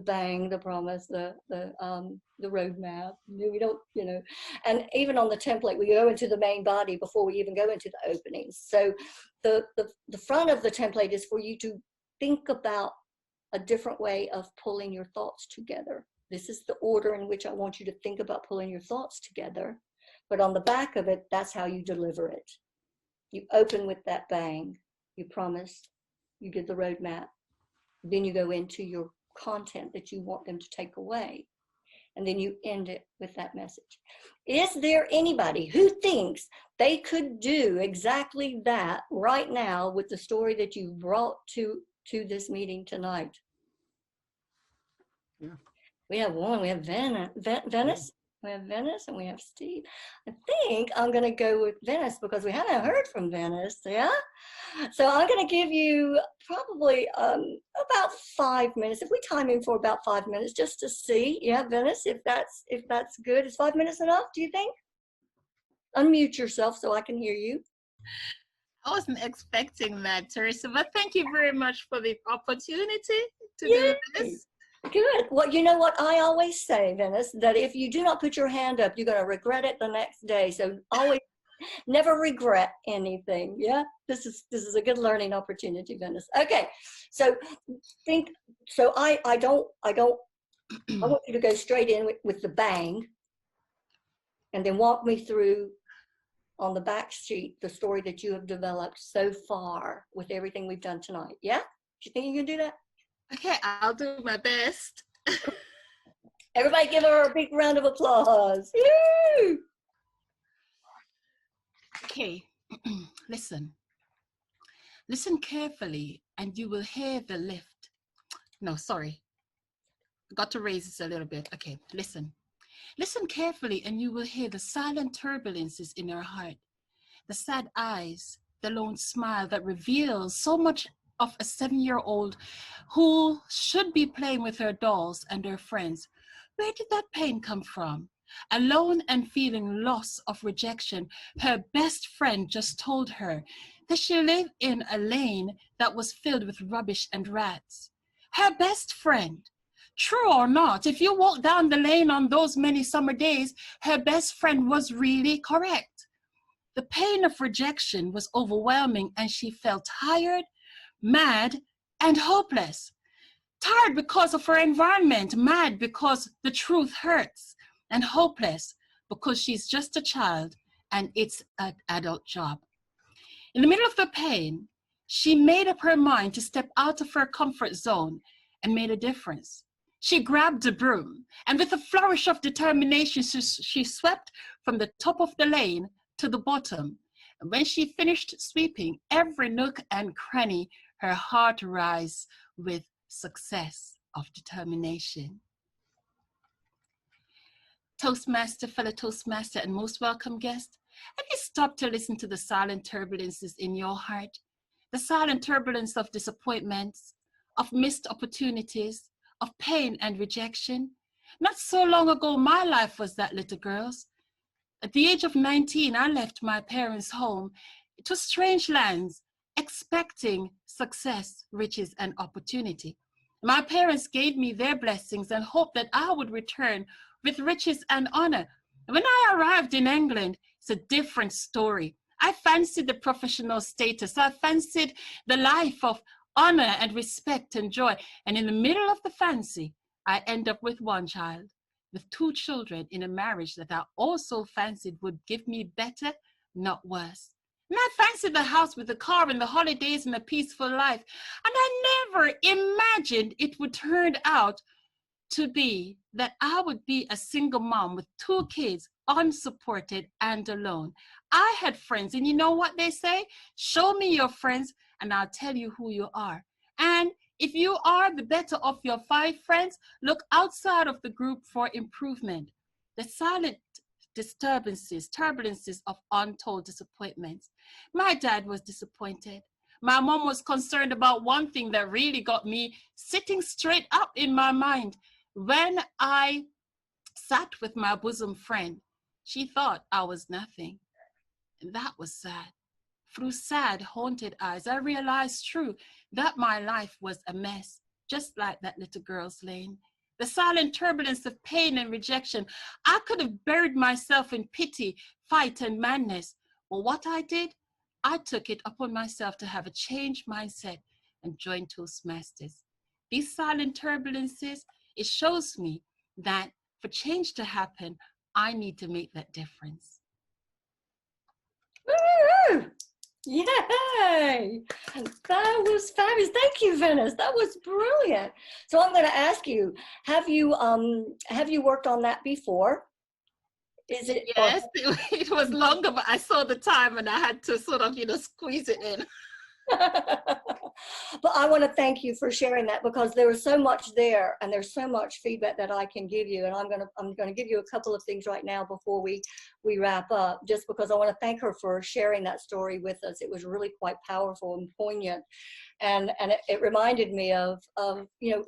bang, the promise, the roadmap. We don't, and even on the template, we go into the main body before we even go into the openings. So the front of the template is for you to think about a different way of pulling your thoughts together. This is the order in which I want you to think about pulling your thoughts together. But on the back of it, that's how you deliver it. You open with that bang, you promise, you give the roadmap, then you go into your content that you want them to take away, and then you end it with that message. Is there anybody who thinks they could do exactly that right now with the story that you've brought to this meeting tonight? Yeah. We have one. We have Venice. We have Venice, and we have Steve. I think I'm going to go with Venice because we haven't heard from Venice. Yeah. So I'm going to give you probably about 5 minutes. If we time in for about 5 minutes, just to see. Yeah, Venice, if that's good. Is 5 minutes enough? Do you think? Unmute yourself so I can hear you. I wasn't expecting that, Teresa, but thank you very much for the opportunity to Yay. do this. Good. Well, you know what I always say, Venice, that if you do not put your hand up, you're going to regret it the next day. So always never regret anything. Yeah, this is a good learning opportunity, Venice. Okay, so I want you to go straight in with the bang, and then walk me through on the back sheet the story that you have developed so far with everything we've done tonight. Yeah, do you think you can do that? Okay, I'll do my best. Everybody give her a big round of applause. Woo! Okay, listen. Listen carefully and you will hear the lift. No, sorry. Got to raise this a little bit. Okay, listen. Listen carefully and you will hear the silent turbulences in her heart. The sad eyes, the lone smile that reveals so much of a 7-year-old who should be playing with her dolls and her friends. Where did that pain come from? Alone and feeling loss of rejection, her best friend just told her that she lived in a lane that was filled with rubbish and rats. Her best friend. True or not, if you walk down the lane on those many summer days, her best friend was really correct. The pain of rejection was overwhelming and she felt tired, mad, and hopeless. Tired because of her environment, mad because the truth hurts, and hopeless because she's just a child and it's an adult job. In the middle of the pain, she made up her mind to step out of her comfort zone and made a difference. She grabbed a broom and with a flourish of determination, she swept from the top of the lane to the bottom. And when she finished sweeping every nook and cranny, her heart rose with success of determination. Toastmaster, fellow Toastmaster, and most welcome guest, have you stopped to listen to the silent turbulences in your heart? The silent turbulence of disappointments, of missed opportunities, of pain and rejection? Not so long ago, my life was that, little girls. At the age of 19, I left my parents' home to strange lands, expecting success, riches, and opportunity. My parents gave me their blessings and hoped that I would return with riches and honor. When I arrived in England, it's a different story. I fancied the professional status. I fancied the life of honor and respect and joy. And in the middle of the fancy, I end up with one child, with 2 children in a marriage that I also fancied would give me better, not worse. And I fancied the house with the car and the holidays and a peaceful life. And I never imagined it would turn out to be that I would be a single mom with 2 kids, unsupported and alone. I had friends, and you know what they say? Show me your friends and I'll tell you who you are. And if you are the better of your 5 friends, look outside of the group for improvement. The silent turbulences of untold disappointments. My dad was disappointed. My mom was concerned about one thing that really got me sitting straight up in my mind. When I sat with my bosom friend, she thought I was nothing. And that was sad. Through sad, haunted eyes, I realized true that my life was a mess, just like that little girl's lane. The silent turbulence of pain and rejection. I could have buried myself in pity, fight, and madness. But what I did, I took it upon myself to have a changed mindset and join Toastmasters. These silent turbulences, it shows me that for change to happen, I need to make that difference. Woo! Yay! That was fabulous. Thank you, Venice. That was brilliant. So I'm going to ask you, have you worked on that before? Is it? Yes, it was longer, but I saw the time and I had to sort of, squeeze it in. But I want to thank you for sharing that, because there was so much there and there's so much feedback that I can give you, and I'm going to give you a couple of things right now before we wrap up, just because I want to thank her for sharing that story with us. It was really quite powerful and poignant, and it reminded me of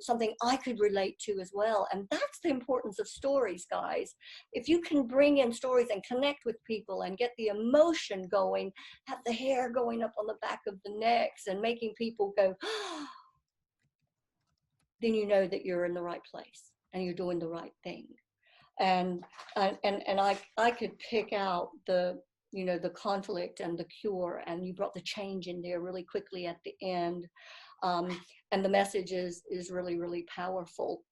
something I could relate to as well. And that's the importance of stories, guys. If you can bring in stories and connect with people and get the emotion going, have the hair going up on the back of the necks and making people go, then you know that you're in the right place and you're doing the right thing. And I could pick out the conflict and the cure, and you brought the change in there really quickly at the end. And the message is really, really powerful.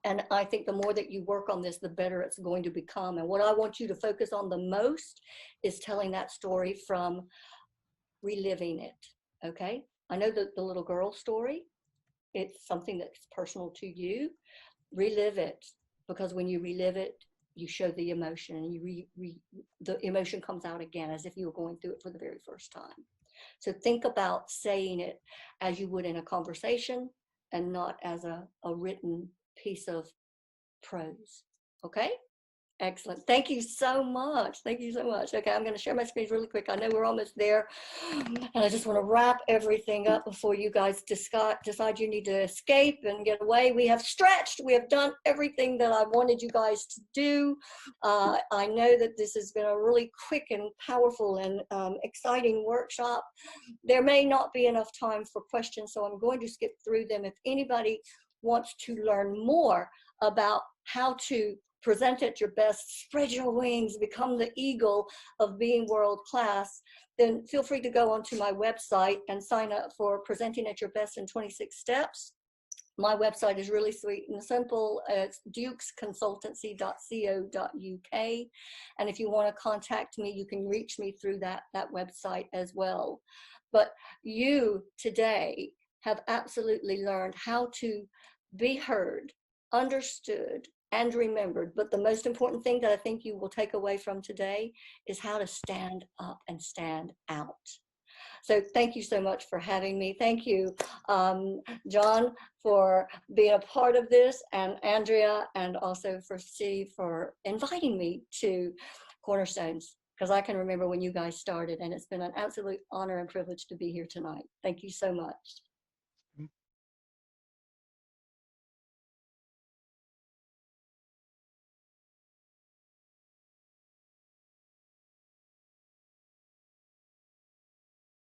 And I think the more that you work on this, the better it's going to become. And what I want you to focus on the most is telling that story from reliving it, okay? I know that the little girl story, it's something that's personal to you. Relive it, because when you relive it, you show the emotion, and the emotion comes out again as if you were going through it for the very first time. So think about saying it as you would in a conversation and not as a written piece of prose, okay? Excellent. Thank you so much. Thank you so much. Okay, I'm going to share my screen really quick. I know we're almost there, and I just want to wrap everything up before you guys decide you need to escape and get away. We have stretched. We have done everything that I wanted you guys to do. I know that this has been a really quick and powerful and exciting workshop. There may not be enough time for questions, so I'm going to skip through them. If anybody wants to learn more about how to present at your best, spread your wings, become the eagle of being world class, then feel free to go onto my website and sign up for Presenting at Your Best in 26 Steps. My website is really sweet and simple. It's dukesconsultancy.co.uk. And if you want to contact me, you can reach me through that website as well. But you today have absolutely learned how to be heard, understood, and remembered. But the most important thing that I think you will take away from today is how to stand up and stand out. So thank you so much for having me. Thank you, John, for being a part of this, and Andrea, and also for Steve for inviting me to Cornerstones, because I can remember when you guys started, and it's been an absolute honor and privilege to be here tonight. Thank you so much.